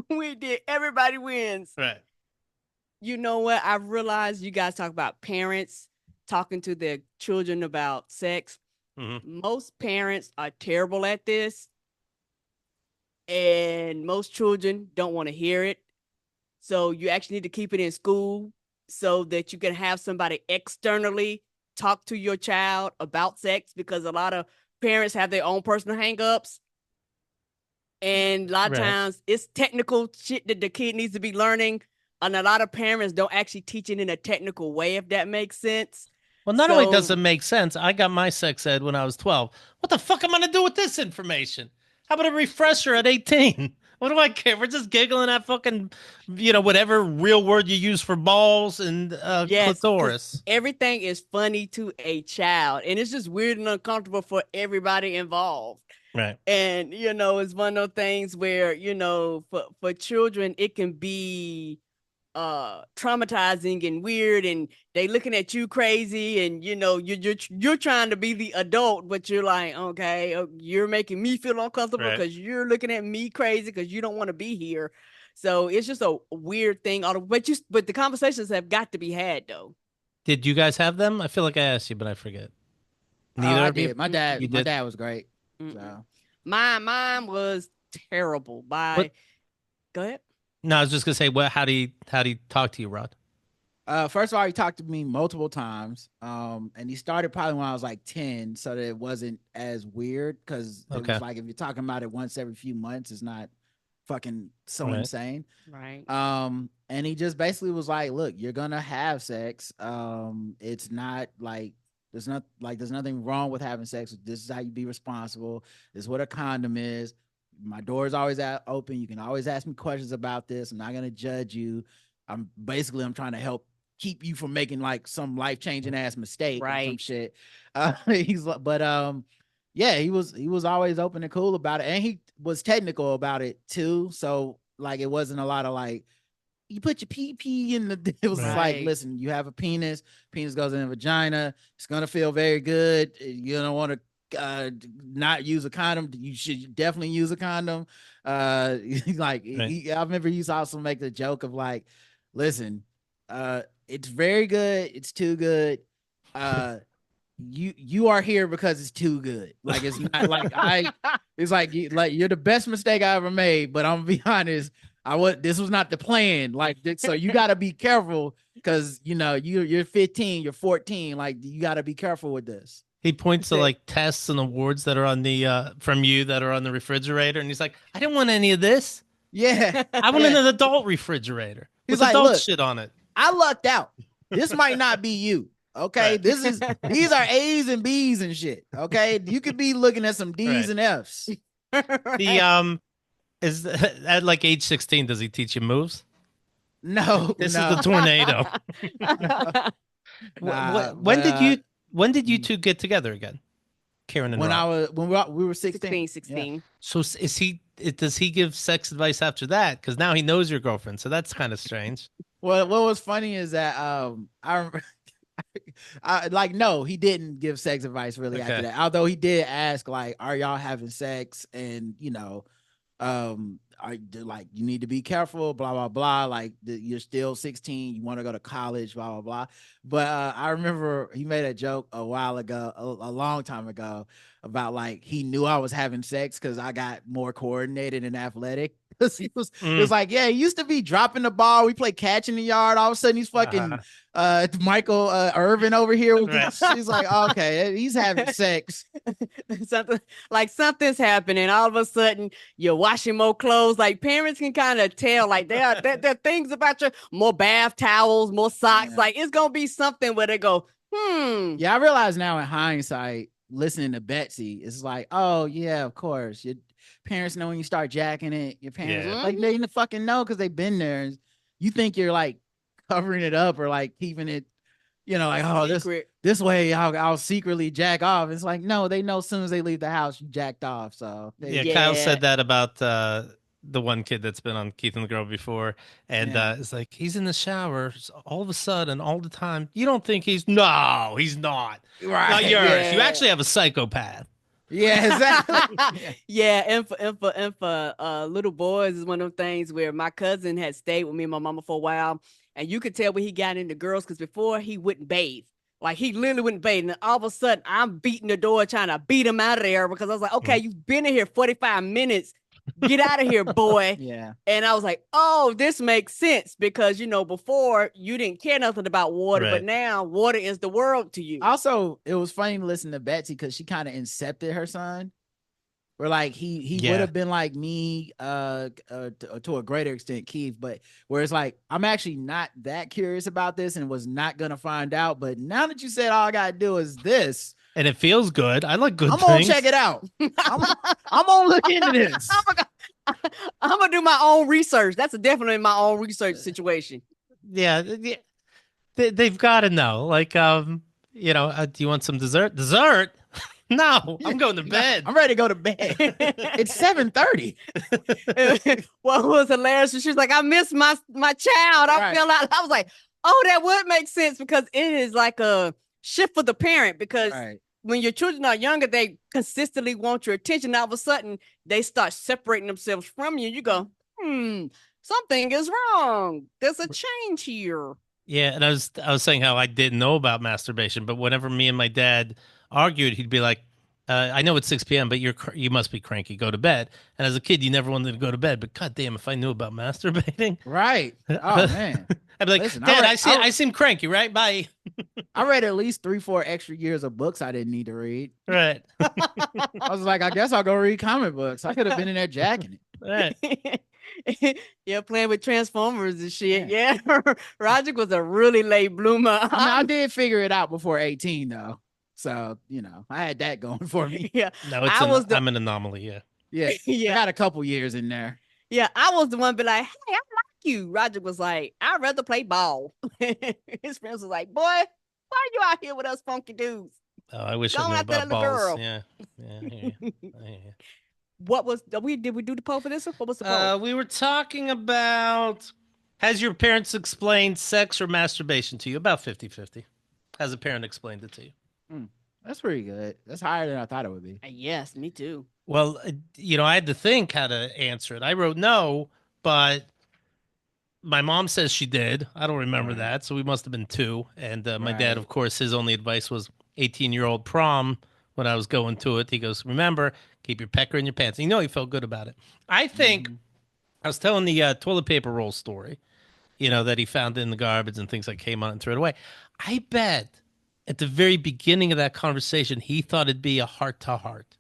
We did. Everybody wins. Right. You know what? I realized you guys talk about parents talking to their children about sex. Mhm. Most parents are terrible at this, and most children don't want to hear it. So you actually need to keep it in school so that you can have somebody externally talk to your child about sex, because a lot of parents have their own personal hangups. And a lot of Right. times it's technical shit that the kid needs to be learning. And a lot of parents don't actually teach it in a technical way, if that makes sense. Well, not only So- does it make sense, I got my sex ed when I was 12. What the fuck am I gonna do with this information? How about a refresher at 18? What do I care? We're just giggling at fucking, whatever real word you use for balls and Yes, 'cause clitoris. everything is funny to a child, and it's just weird and uncomfortable for everybody involved. Right. And it's one of those things where for children it can be traumatizing and weird, and they looking at you crazy, and you're trying to be the adult, but you're like, okay, you're making me feel uncomfortable Right. because you're looking at me crazy because you don't want to be here. So it's just a weird thing. But the conversations have got to be had though. Did you guys have them? I feel like I asked you, but I forget. Neither I of you? did. My dad You my did? dad was great. Mm-mm. So Mine was terrible. What- Go ahead. No, I was just gonna say, how do you talk to you, Rod? first of all, he talked to me multiple times. And he started probably when I was like 10, so that it wasn't as weird, because it Okay. was like if you're talking about it once every few months, it's not fucking so Right. insane. Right. And he just basically was like, look, you're gonna have sex. It's not like there's nothing wrong with having sex. This is how you be responsible. This is what a condom is. My door is always open. You can always ask me questions about this. I'm not gonna judge you. I'm trying to help keep you from making like some life-changing ass mistake or some shit. Yeah, he was always open and cool about it, and he was technical about it too. So like, it wasn't a lot of like, you put your pee in the. It was like, listen, you have a penis goes in a vagina. It's gonna feel very good. You don't want to not use a condom. You should definitely use a condom. Like, I remember he used to also make the joke of like, listen, it's very good. It's too good. You are here because it's too good. Like, it's not like it's like you're the best mistake I ever made, but I'm gonna be honest, this was not the plan. Like, so you got to be careful, because you're 15, you're 14, like, you got to be careful with this. He points to like tests and awards that are on the from you that are on the refrigerator, and he's like, I didn't want any of this. Yeah, I want an adult refrigerator with like, adult shit on it. I lucked out. This might not be you. Okay, these are A's and B's and shit. Okay, you could be looking at some D's and F's. Is at like age 16, does he teach you moves? No, this is the tornado. When did you two get together again, Karen and Rod? We were 16. Yeah. So does he give sex advice after that? Because now he knows your girlfriend, so that's kind of strange. Well, what was funny is that no, he didn't give sex advice really after that. Although he did ask, like, are y'all having sex? And like, you need to be careful, blah blah blah. Like, you're still 16, you want to go to college, blah blah blah. But I remember he made a joke a while ago, a long time ago, about like, he knew I was having sex because I got more coordinated and athletic. He was like, yeah, he used to be dropping the ball. We play catch in the yard. All of a sudden, he's fucking Michael Irvin over here. He's like, okay, he's having sex. Something's happening. All of a sudden, you're washing more clothes. Like, parents can kind of tell. Like, there are things about you, more bath towels, more socks. Yeah. Like, it's gonna be something where they go, Yeah, I realize now in hindsight, listening to Betsy, it's like, oh yeah, of course. Your parents know when you start jacking it. Your parents like, they fucking know because they've been there. You think you're like covering it up or like keeping it, like, oh, this way I'll secretly jack off. It's like, no, they know as soon as they leave the house you jacked off. So Kyle said that about the one kid that's been on Keith and the Girl before, and it's like, he's in the shower all of a sudden, all the time. You don't think he's not. Right. Not yours. Yeah. You actually have a psychopath. Yeah, exactly. And for little boys, is one of them things where my cousin had stayed with me and my mama for a while, and you could tell when he got into girls, because before he wouldn't bathe. Like, he literally wouldn't bathe, and all of a sudden I'm beating the door trying to beat him out of there, because I was like, okay, you've been in here 45 minutes. Get out of here, boy. Yeah. And I was like, oh, this makes sense, because before you didn't care nothing about water, but now water is the world to you. Also, it was funny to listen to Betsy, because she kind of incepted her son. Where like he would have been like me to a greater extent, Keith, but where it's like, I'm actually not that curious about this and was not gonna find out, but now that you said all I gotta do is this, and it feels good, I like good I'm things. Gonna check it out. I'm gonna look into this. I'm gonna do my own research. That's definitely my own research situation. Yeah, they've got to know. Like, do you want some dessert? Dessert? No, I'm going to bed. I'm ready to go to bed. It's 7:30. What was hilarious? She was like, I miss my child. I feel like, I was like, oh, that would make sense, because it is like a shift for the parent, because when your children are younger, they consistently want your attention. All of a sudden, they start separating themselves from you. You go, something is wrong. There's a change here. Yeah, and I was saying how I didn't know about masturbation, but whenever me and my dad argued, he'd be like, I know it's 6 p.m., but you must be cranky. Go to bed. And as a kid, you never wanted to go to bed. But goddamn, if I knew about masturbating, right? Oh man, I'd be like, listen, Dad, I seem cranky, right? Bye. I read at least 3-4 extra years of books I didn't need to read. Right. I was like, I guess I'll go read comic books. I could have been in there jacking it. Right. Yeah, playing with Transformers and shit. Yeah. Roger was a really late bloomer. I did figure it out before 18 though. So, I had that going for me. Yeah. No, I'm an anomaly. Yeah. Yeah. I got a couple years in there. Yeah. I was the one be like, hey, I like you. Roger was like, I'd rather play ball. His friends was like, boy, why are you out here with us funky dudes? Oh, I wish Go I knew after about that little balls. girl. Yeah. Yeah. What was did we do the poll for this one? What was the poll? We were talking about, has your parents explained sex or masturbation to you? About 50-50. Has a parent explained it to you? That's pretty good. That's higher than I thought it would be. Yes, me too. Well, I had to think how to answer it. I wrote no, but my mom says she did. I don't remember that, so we must have been 2. And my dad, of course, his only advice was 18-year-old prom. When I was going to it, he goes, remember, keep your pecker in your pants. And he felt good about it. I think I was telling the toilet paper roll story, that he found in the garbage and things like came out and threw it away. I bet at the very beginning of that conversation, he thought it'd be a heart-to-heart.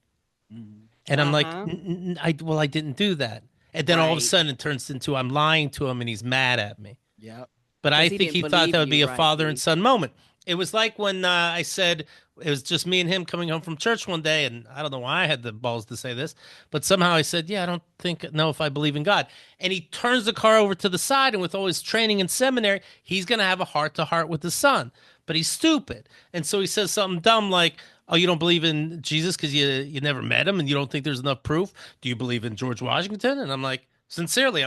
And I'm like, I didn't do that. And then all of a sudden it turns into I'm lying to him and he's mad at me. Yep. But I think he thought that would be a father and son moment. It was like when I said it was just me and him coming home from church one day, and I don't know why I had the balls to say this, but somehow I said, I don't know if I believe in God. And he turns the car over to the side, and with all his training in seminary, he's going to have a heart-to-heart with his son. But he's stupid. And so he says something dumb like, oh, you don't believe in Jesus because you never met him and you don't think there's enough proof? Do you believe in George Washington? And I'm like, sincerely,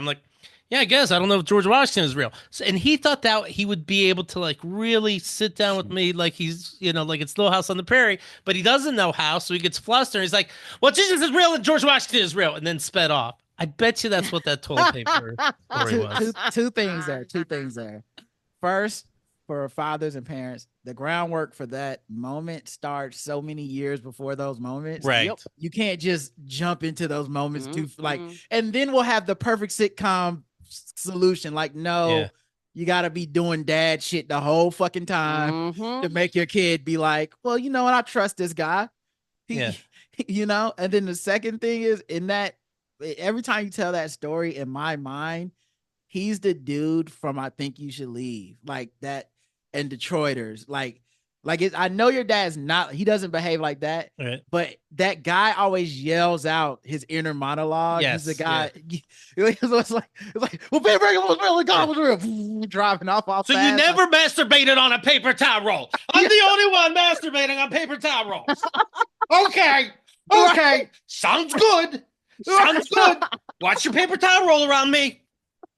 yeah, I guess. I don't know if George Washington is real. So, and he thought that he would be able to really sit down with me like he's, like it's Little House on the Prairie, but he doesn't know how. So he gets flustered. He's like, well, Jesus is real and George Washington is real. And then sped off. I bet you that's what that toilet paper story was. Two things there. First, for fathers and parents, the groundwork for that moment starts so many years before those moments. Right. You can't just jump into those moments and then we'll have the perfect sitcom solution. You got to be doing dad shit the whole fucking time to make your kid be like, well, you know what? I trust this guy. And then the second thing is every time you tell that story in my mind, he's the dude from I Think You Should Leave, like that, and Detroiters. I know your dad's not, he doesn't behave like that, but that guy always yells out his inner monologue. Yes, he's the guy. It's like, well, Bear was real, God was real, driving off. So fast. You never masturbated on a paper towel roll. I'm the only one masturbating on paper towel rolls. Okay. Sounds good. Watch your paper towel roll around me.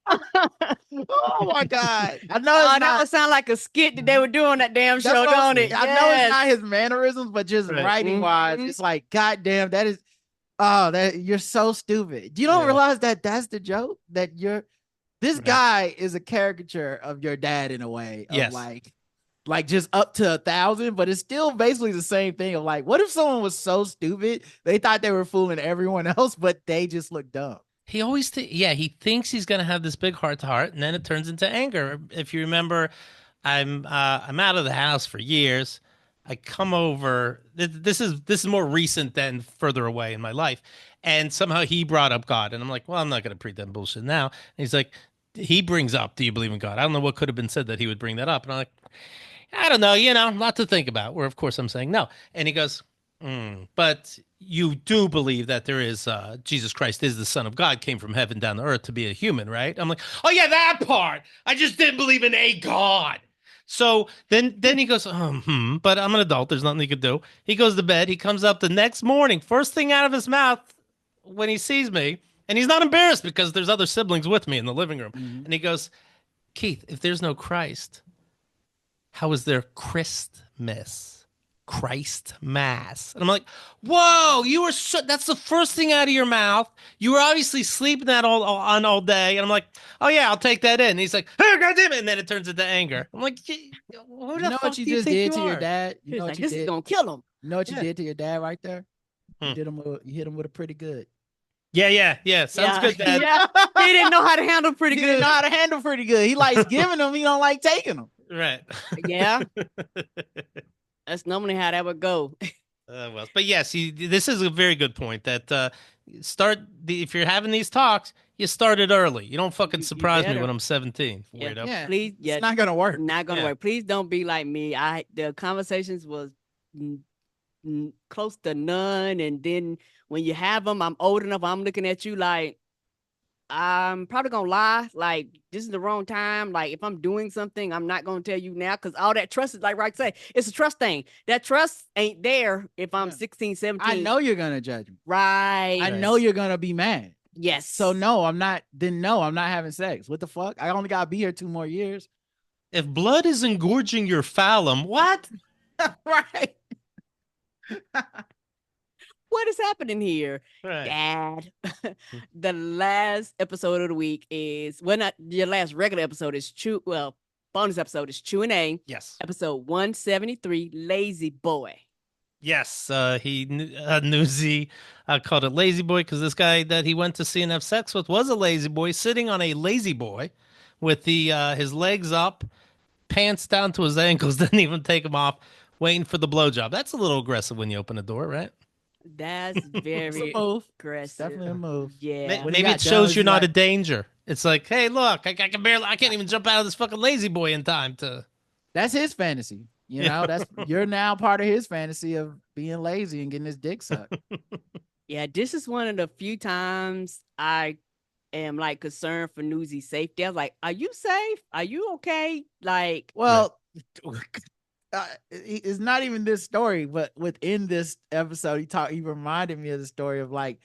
Oh my God. I know that would sound like a skit that they would do on that damn show, don't it? I know it's not his mannerisms, but just writing wise, it's like, God damn, you're so stupid. You don't realize that that's the joke, that this guy is a caricature of your dad in a way of like just up to 1,000, but it's still basically the same thing of like, what if someone was so stupid they thought they were fooling everyone else, but they just look dumb? He always, he thinks he's going to have this big heart-to-heart, and then it turns into anger. If you remember, I'm out of the house for years. I come over. This is more recent than further away in my life, and somehow he brought up God, and I'm like, well, I'm not going to pretend bullshit now. And he's like, he brings up, do you believe in God? I don't know what could have been said that he would bring that up, and I'm like, I don't know, a lot to think about. Where of course I'm saying no, and he goes, but you do believe that there is Jesus Christ is the Son of God, came from heaven down to earth to be a human, right? I'm like, oh yeah, that part. I just didn't believe in a God. So then he goes, but I'm an adult. There's nothing he could do. He goes to bed. He comes up the next morning. First thing out of his mouth when he sees me, and he's not embarrassed because there's other siblings with me in the living room. And he goes, Keith, if there's no Christ, how is there Christmas? Christ Mass. And I'm like, whoa, that's the first thing out of your mouth. You were obviously sleeping that all day. And I'm like, oh yeah, I'll take that in. And he's like, oh, God damn it. And then it turns into anger. I'm like, you know what you just did to your dad? You know what you did? This is going to kill him. You know what you did to your dad right there? You hit him with a pretty good. Yeah. Sounds good, Dad. Yeah. He didn't know how to handle pretty good. He didn't know how to handle pretty good. He likes giving them. He don't like taking them. Right. Yeah. That's normally how that would go. But yes, this is a very good point that if you're having these talks, you start it early. You don't fucking surprise me when I'm 17. Weirdo. Yeah. Please, it's not going to work. Not going to work. Please don't be like me. The conversations was close to none. And then when you have them, I'm old enough, I'm looking at you like, I'm probably gonna lie. Like, this is the wrong time. Like, if I'm doing something, I'm not gonna tell you now because all that trust is like Right say, it's a trust thing. That trust ain't there if I'm 16, 17. I know you're gonna judge me. Right. I know you're gonna be mad. Yes. So no, I'm not. Then no, I'm not having sex. What the fuck? I only gotta be here 2 more years. If blood is engorging your phallum, what? Right. What is happening here? Right. Dad. The last episode of the week is, well, not your last regular episode is bonus episode is Q&A. Yes. Episode 173, Lazy Boy. Yes. Newsy called it Lazy Boy because this guy that he went to see and have sex with was a lazy boy sitting on a lazy boy with his legs up, pants down to his ankles, didn't even take them off, waiting for the blowjob. That's a little aggressive when you open the door, right? That's very move. aggressive. Definitely a move. Yeah. Maybe it shows you're not a danger. It's like, hey, look, I can't even jump out of this fucking lazy boy in time to. That's his fantasy. You know, you're now part of his fantasy of being lazy and getting his dick sucked. Yeah, this is one of the few times I am like concerned for Newsy's safety. I was like, are you safe? Are you okay? Like, well, it's not even this story, but within this episode, he reminded me of the story of like,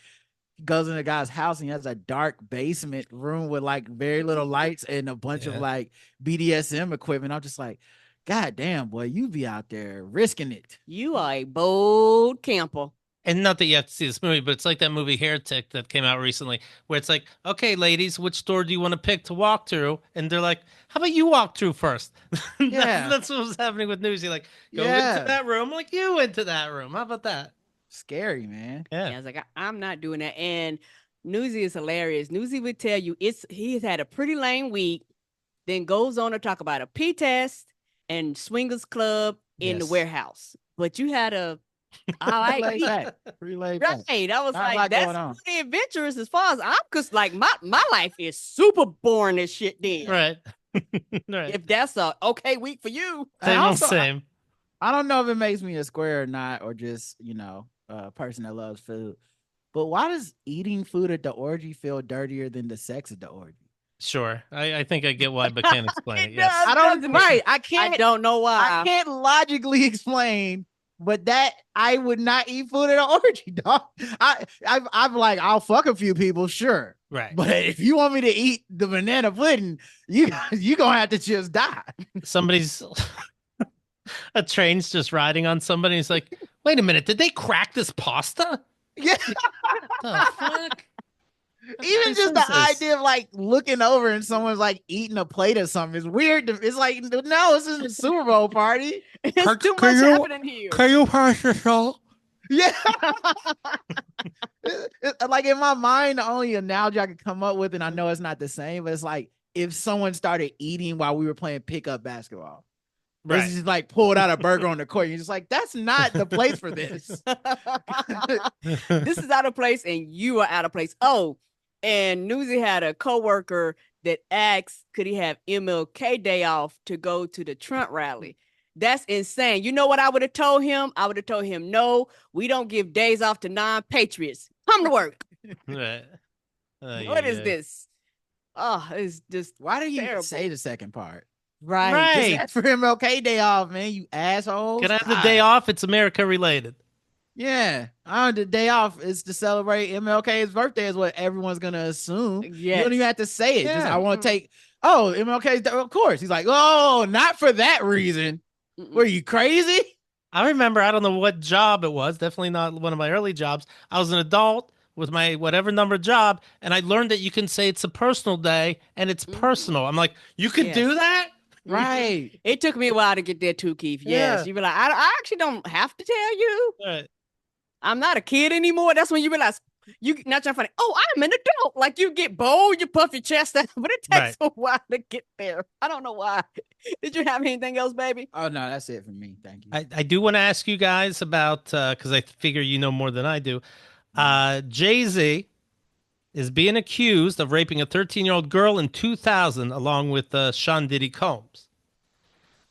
he goes in a guy's house and he has a dark basement room with like very little lights and a bunch of like BDSM equipment. I'm just like, God damn, boy, you be out there risking it. You are a bold camper. And not that you have to see this movie, but it's like that movie Heretic that came out recently where it's like, okay, ladies, which door do you want to pick to walk through? And they're like, how about you walk through first? Yeah. That's what was happening with Newsy. Like, go into that room, like you into that room. How about that? Scary, man. Yeah, I was like, I'm not doing that. And Newsy is hilarious. Newsy would tell you he's had a pretty lame week, then goes on to talk about a P test and swingers club in the warehouse. But you had I like Relay back. Right. I was Not like, that's pretty adventurous as far as I'm because like my life is super boring as shit then. Right. Right. If that's a okay week for you. Same. I don't know if it makes me a square or not, or just, a person that loves food. But why does eating food at the orgy feel dirtier than the sex at the orgy? Sure. I think I get why, but can't explain it. Yes. I don't know why. I can't logically explain, but that I would not eat food at an orgy, dog. I'm like, I'll fuck a few people, sure. Right. But if you want me to eat the banana pudding, you gonna have to just die. A train's just riding on somebody. He's like, wait a minute, did they crack this pasta? Yeah. The fuck? Even just the idea of like looking over and someone's like eating a plate or something is weird. It's like, no, this isn't a Super Bowl party. It's too much happening here. Can you pass the salt? Yeah. Like in my mind, the only analogy I could come up with, and I know it's not the same, but it's like if someone started eating while we were playing pickup basketball. Right. It's just like pulled out a burger on the court. You're just like, that's not the place for this. This is out of place and you are out of place. Oh, and Newsy had a coworker that asked, could he have MLK Day off to go to the Trump rally? That's insane. You know what I would have told him? I would have told him, no, we don't give days off to non-patriots. Come to work. Right. What is this? Oh, it's just why do you terrible. Say the second part? Right. Just ask for MLK Day off, man, you asshole. Can I have the day off? It's America related. Yeah. The day off is to celebrate MLK's birthday is what everyone's going to assume. Yes. You don't even have to say it. Yeah. Just, I want to take, MLK's, of course. He's like, oh, not for that reason. Were you crazy? I remember, I don't know what job it was. Definitely not one of my early jobs. I was an adult with my whatever number job, and I learned that you can say it's a personal day and it's personal. I'm like, you could do that? Right. It took me a while to get there too, Keith. Yes. You be like, I actually don't have to tell you. Right. I'm not a kid anymore. That's when you realize you not trying to find it. Oh, I'm an adult. Like you get bold, you puff your chest out, but it takes a while to get there. I don't know why. Did you have anything else, baby? Oh no, that's it for me. Thank you. I do want to ask you guys about because I figure you know more than I do. Jay-Z is being accused of raping a 13-year-old girl in 2000, along with Sean Diddy Combs.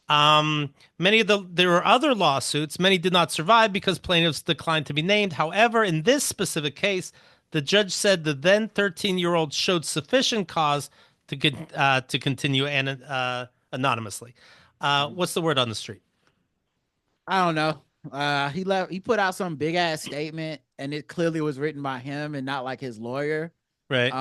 There were other lawsuits. Many did not survive because plaintiffs declined to be named. However, in this specific case, The judge said the then 13-year-old showed sufficient cause to continue anonymously. What's the word on the street? I don't know. He put out some big ass statement, and it clearly was written by him and not like his lawyer. Right.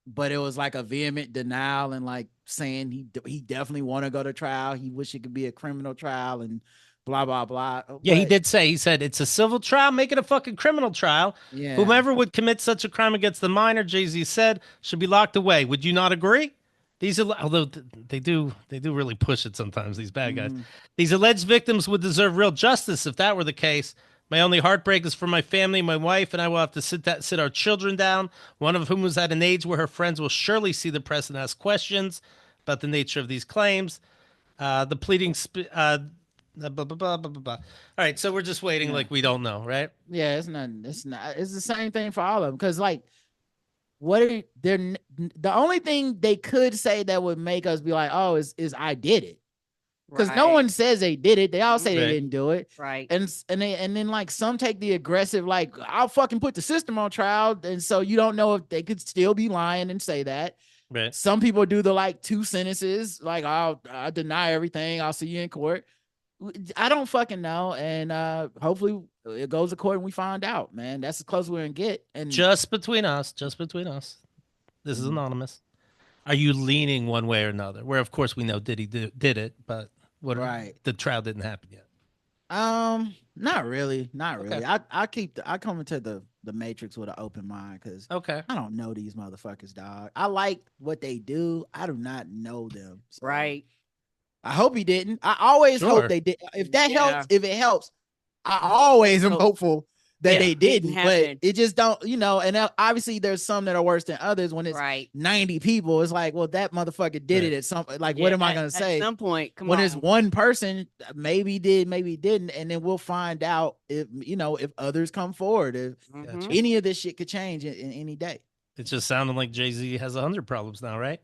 But it was like a vehement denial and like saying he definitely want to go to trial. He wish it could be a criminal trial and blah blah blah. Yeah, he did say. He said it's a civil trial. Make it a fucking criminal trial. Yeah. Whomever would commit such a crime against the minor, Jay-Z said, should be locked away. Would you not agree? These are, although they do really push it sometimes. These bad guys. These alleged victims would deserve real justice if that were the case. My only heartbreak is for my family. My wife and I will have to sit our children down, one of whom was at an age where her friends will surely see the press and ask questions about the nature of these claims. The pleading... blah, blah, blah, blah, blah, blah. All right, so we're just waiting like we don't know, right? Yeah, it's nothing. It's not. It's the same thing for all of them. Because like, the only thing they could say that would make us be like, oh, is I did it. Because no one says they did it. They all say they didn't do it. Right. And then like some take the aggressive, like, I'll fucking put the system on trial. And so you don't know if they could still be lying and say that. Right. Some people do the like 2 sentences, like I'll deny everything. I'll see you in court. I don't fucking know. And hopefully it goes to court and we find out, man. That's as close as we're gonna get. And just between us. This is anonymous. Are you leaning one way or another? Where of course we know Diddy did it, but the trial didn't happen yet. Not really. Okay. I come into the Matrix with an open mind because Okay. I don't know these motherfuckers, dog. I like what they do. I do not know them. So Right. I hope he didn't. I always hope they did. If that helps, if it helps, I always am hopeful that they didn't. But it just don't, and obviously there's some that are worse than others. When it's 90 people, it's like, well, that motherfucker did it at some, like, what am I going to say? At some point, when it's one person, maybe did, maybe didn't. And then we'll find out if, if others come forward, if any of this shit could change in any day. It just sounded like Jay-Z has 100 problems now, right?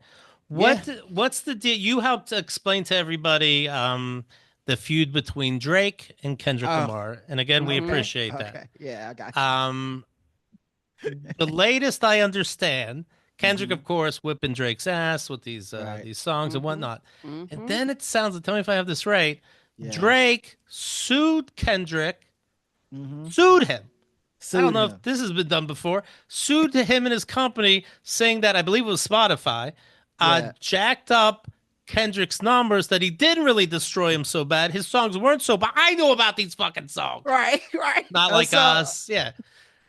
What's the deal? You helped explain to everybody the feud between Drake and Kendrick Lamar, and again, we appreciate that. Okay. Yeah, I got you. The latest I understand, Kendrick, of course, whipping Drake's ass with these songs and whatnot, and then it sounds like, tell me if I have this right, Drake sued Kendrick, sued him. I don't know if this has been done before. Sued him and his company, saying that, I believe it was Spotify, jacked up Kendrick's numbers, that he didn't really destroy him so bad. His songs weren't so bad. I know about these fucking songs. Right. Not like us. Yeah.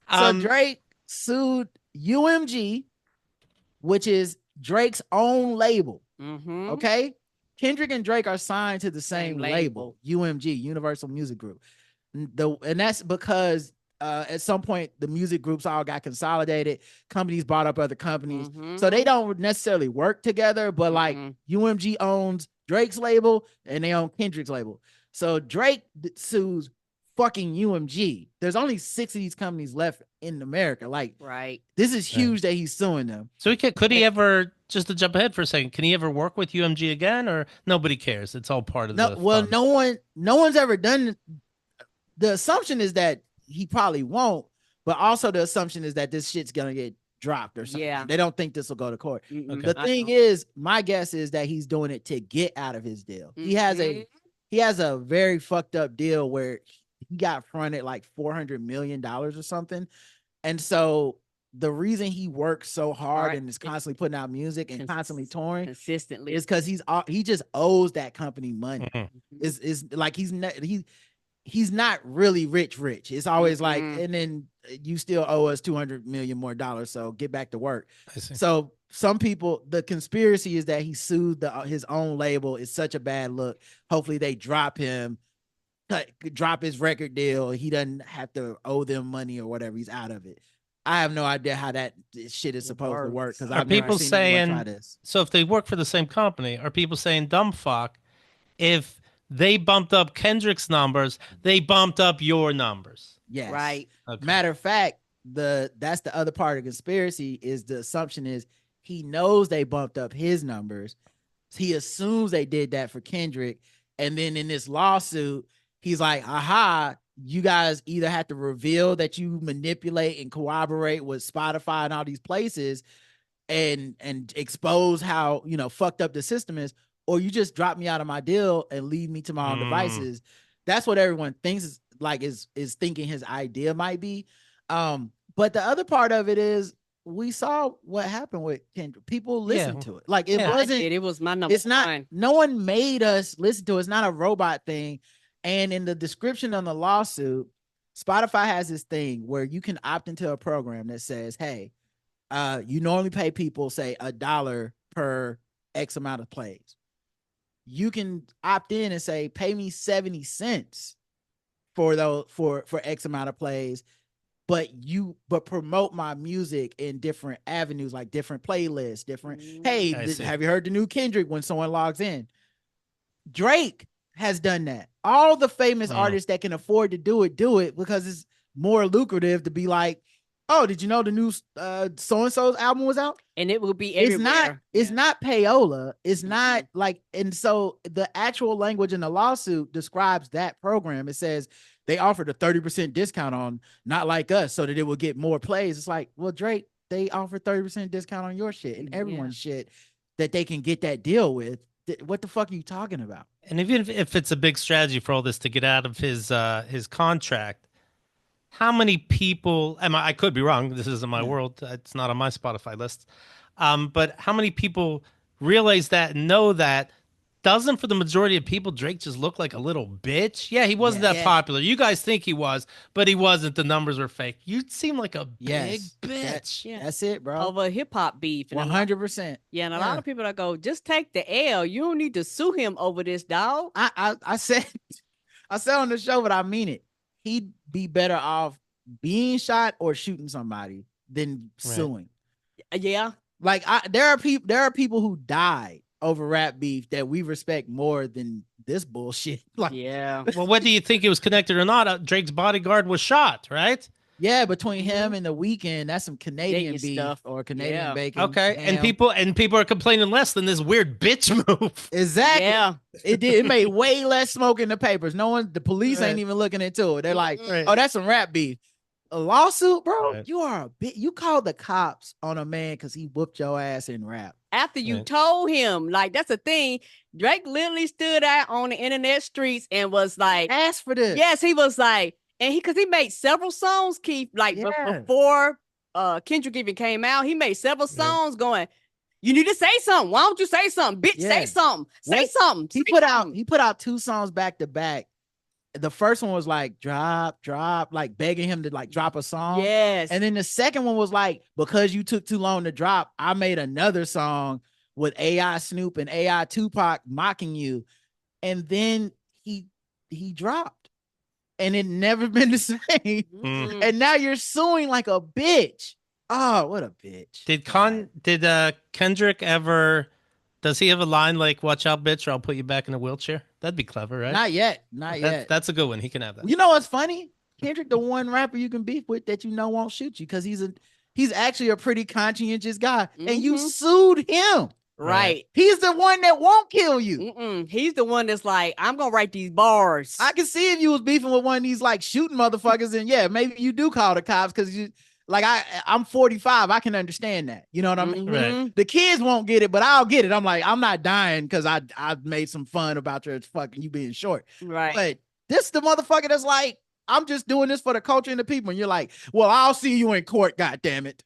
So Drake sued UMG, which is Drake's own label. Okay. Kendrick and Drake are signed to the same label, UMG, Universal Music Group. And that's because at some point the music groups all got consolidated, companies bought up other companies, so they don't necessarily work together, but like UMG owns Drake's label and they own Kendrick's label. So Drake sues fucking UMG. There's only 6 of these companies left in America. Like, this is huge that he's suing them. So could he ever, just to jump ahead for a second, can he ever work with UMG again, or nobody cares? It's all part of the fun. No one's ever done. The assumption is that he probably won't, but also the assumption is that this shit's gonna get dropped or something. They don't think this will go to court. The thing is, my guess is that he's doing it to get out of his deal. He has a very fucked up deal where he got fronted like $400 million or something, and so the reason he works so hard and is constantly putting out music and constantly touring consistently is because he just owes that company money. Is like he's not really rich. It's always like, and then you still owe us $200 million more, so get back to work. So some people, the conspiracy is that he sued his own label. It's such a bad look. Hopefully they drop him, drop his record deal. He doesn't have to owe them money or whatever. He's out of it. I have no idea how that shit is supposed to work, because I've never seen anyone try this. So if they work for the same company, are people saying, dumb fuck, if they bumped up Kendrick's numbers, they bumped up your numbers? Yes. Right. Okay. Matter of fact, that's the other part of the conspiracy, is the assumption is he knows they bumped up his numbers. He assumes they did that for Kendrick. And then in this lawsuit, he's like, aha, you guys either have to reveal that you manipulate and corroborate with Spotify and all these places and expose how, you know, fucked up the system is, or you just drop me out of my deal and leave me to my own devices. That's what everyone thinks is thinking his idea might be. But the other part of it is we saw what happened with Kendrick. People listened to it. Like it wasn't. It was my number. It's not. One. No one made us listen to it. It's not a robot thing. And in the description on the lawsuit, Spotify has this thing where you can opt into a program that says, "Hey, you normally pay people say $1 per X amount of plays. You can opt in and say, pay me 70 cents for X amount of plays, but promote my music in different avenues, like different playlists, different. Hey, have you heard the new Kendrick when someone logs in? Drake has done that. All the famous artists that can afford to do it because it's more lucrative to be like, oh, did you know the new so-and-so's album was out? And it will be everywhere. It's not payola. It's not like, and so the actual language in the lawsuit describes that program. It says they offered a 30% discount on Not Like Us so that it would get more plays. It's like, well, Drake, they offered 30% discount on your shit and everyone's shit that they can get that deal with. What the fuck are you talking about? And even if it's a big strategy for all this to get out of his contract, how many people, I could be wrong, this isn't my world, it's not on my Spotify list, but how many people realize that and know that? Doesn't, for the majority of people, Drake just look like a little bitch? Yeah, he wasn't that popular. You guys think he was, but he wasn't. The numbers were fake. You seem like a big bitch. That's it, bro. Over hip-hop beef. 100%. Yeah, and a lot of people that go, just take the L. You don't need to sue him over this, dog. I said on the show, but I mean it. He'd be better off being shot or shooting somebody than suing. Yeah. Like there are people who died over rap beef that we respect more than this bullshit. Like, yeah. Well, whether you think it was connected or not, Drake's bodyguard was shot, right? Yeah, between him and The Weeknd, that's some Canadian beef stuff. or Canadian bacon. Okay, ham. and people are complaining less than this weird bitch move. Exactly. Yeah. It made way less smoke in the papers. The police ain't even looking into it. They're like, oh, that's some rap beef. A lawsuit, bro. You called the cops on a man because he whooped your ass in rap. After you told him, like, that's the thing. Drake literally stood out on the internet streets and was like, ask for this. Yes, he was like, and because he made several songs, Keith, like before Kendrick even came out, he made several songs going, you need to say something. Why don't you say something? Bitch, say something. Say something. He put out 2 songs back to back. The first one was like drop, like begging him to like drop a song. Yes. And then the second one was like, because you took too long to drop, I made another song with AI Snoop and AI Tupac mocking you. And then he dropped. And it never been the same. Mm-hmm. And now you're suing like a bitch. Oh, what a bitch. Did Kendrick ever, does he have a line like, watch out, bitch, or I'll put you back in a wheelchair? That'd be clever, right? Not yet. That's a good one. He can have that. You know what's funny? Kendrick, the one rapper you can beef with that you know won't shoot you because he's actually a pretty conscientious guy. And you sued him. Right. He's the one that won't kill you. He's the one that's like, I'm going to write these bars. I can see if you was beefing with one of these like shooting motherfuckers and maybe you do call the cops because you like, I'm 45. I can understand that. You know what I mean? Right. The kids won't get it, but I'll get it. I'm like, I'm not dying because I made some fun about your fucking you being short. Right. But this the motherfucker that's like, I'm just doing this for the culture and the people. And you're like, well, I'll see you in court, God damn it.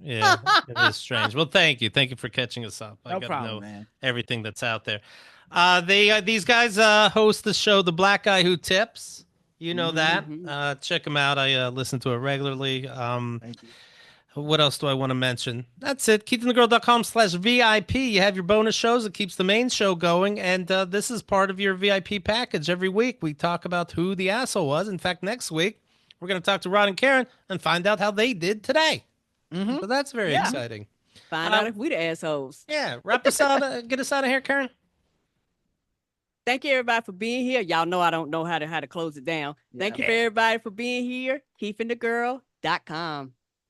Yeah, it is strange. Well, thank you for catching us up. I No gotta problem, know man. everything that's out there. These guys host the show, The Black Guy Who Tips. You know that. Check them out. I listen to it regularly. Thank you. What else do I want to mention? That's it. KeithAndTheGirl.com/VIP. You have your bonus shows. It keeps the main show going. And this is part of your VIP package. Every week we talk about who the asshole was. In fact, next week we're going to talk to Rod and Karen and find out how they did today. So that's very exciting. Find out if we the assholes. Yeah. Wrap us out. Get us out of here, Karen. Thank you, everybody, for being here. Y'all know I don't know how to close it down. Thank you for everybody for being here. KeithAndTheGirl.com.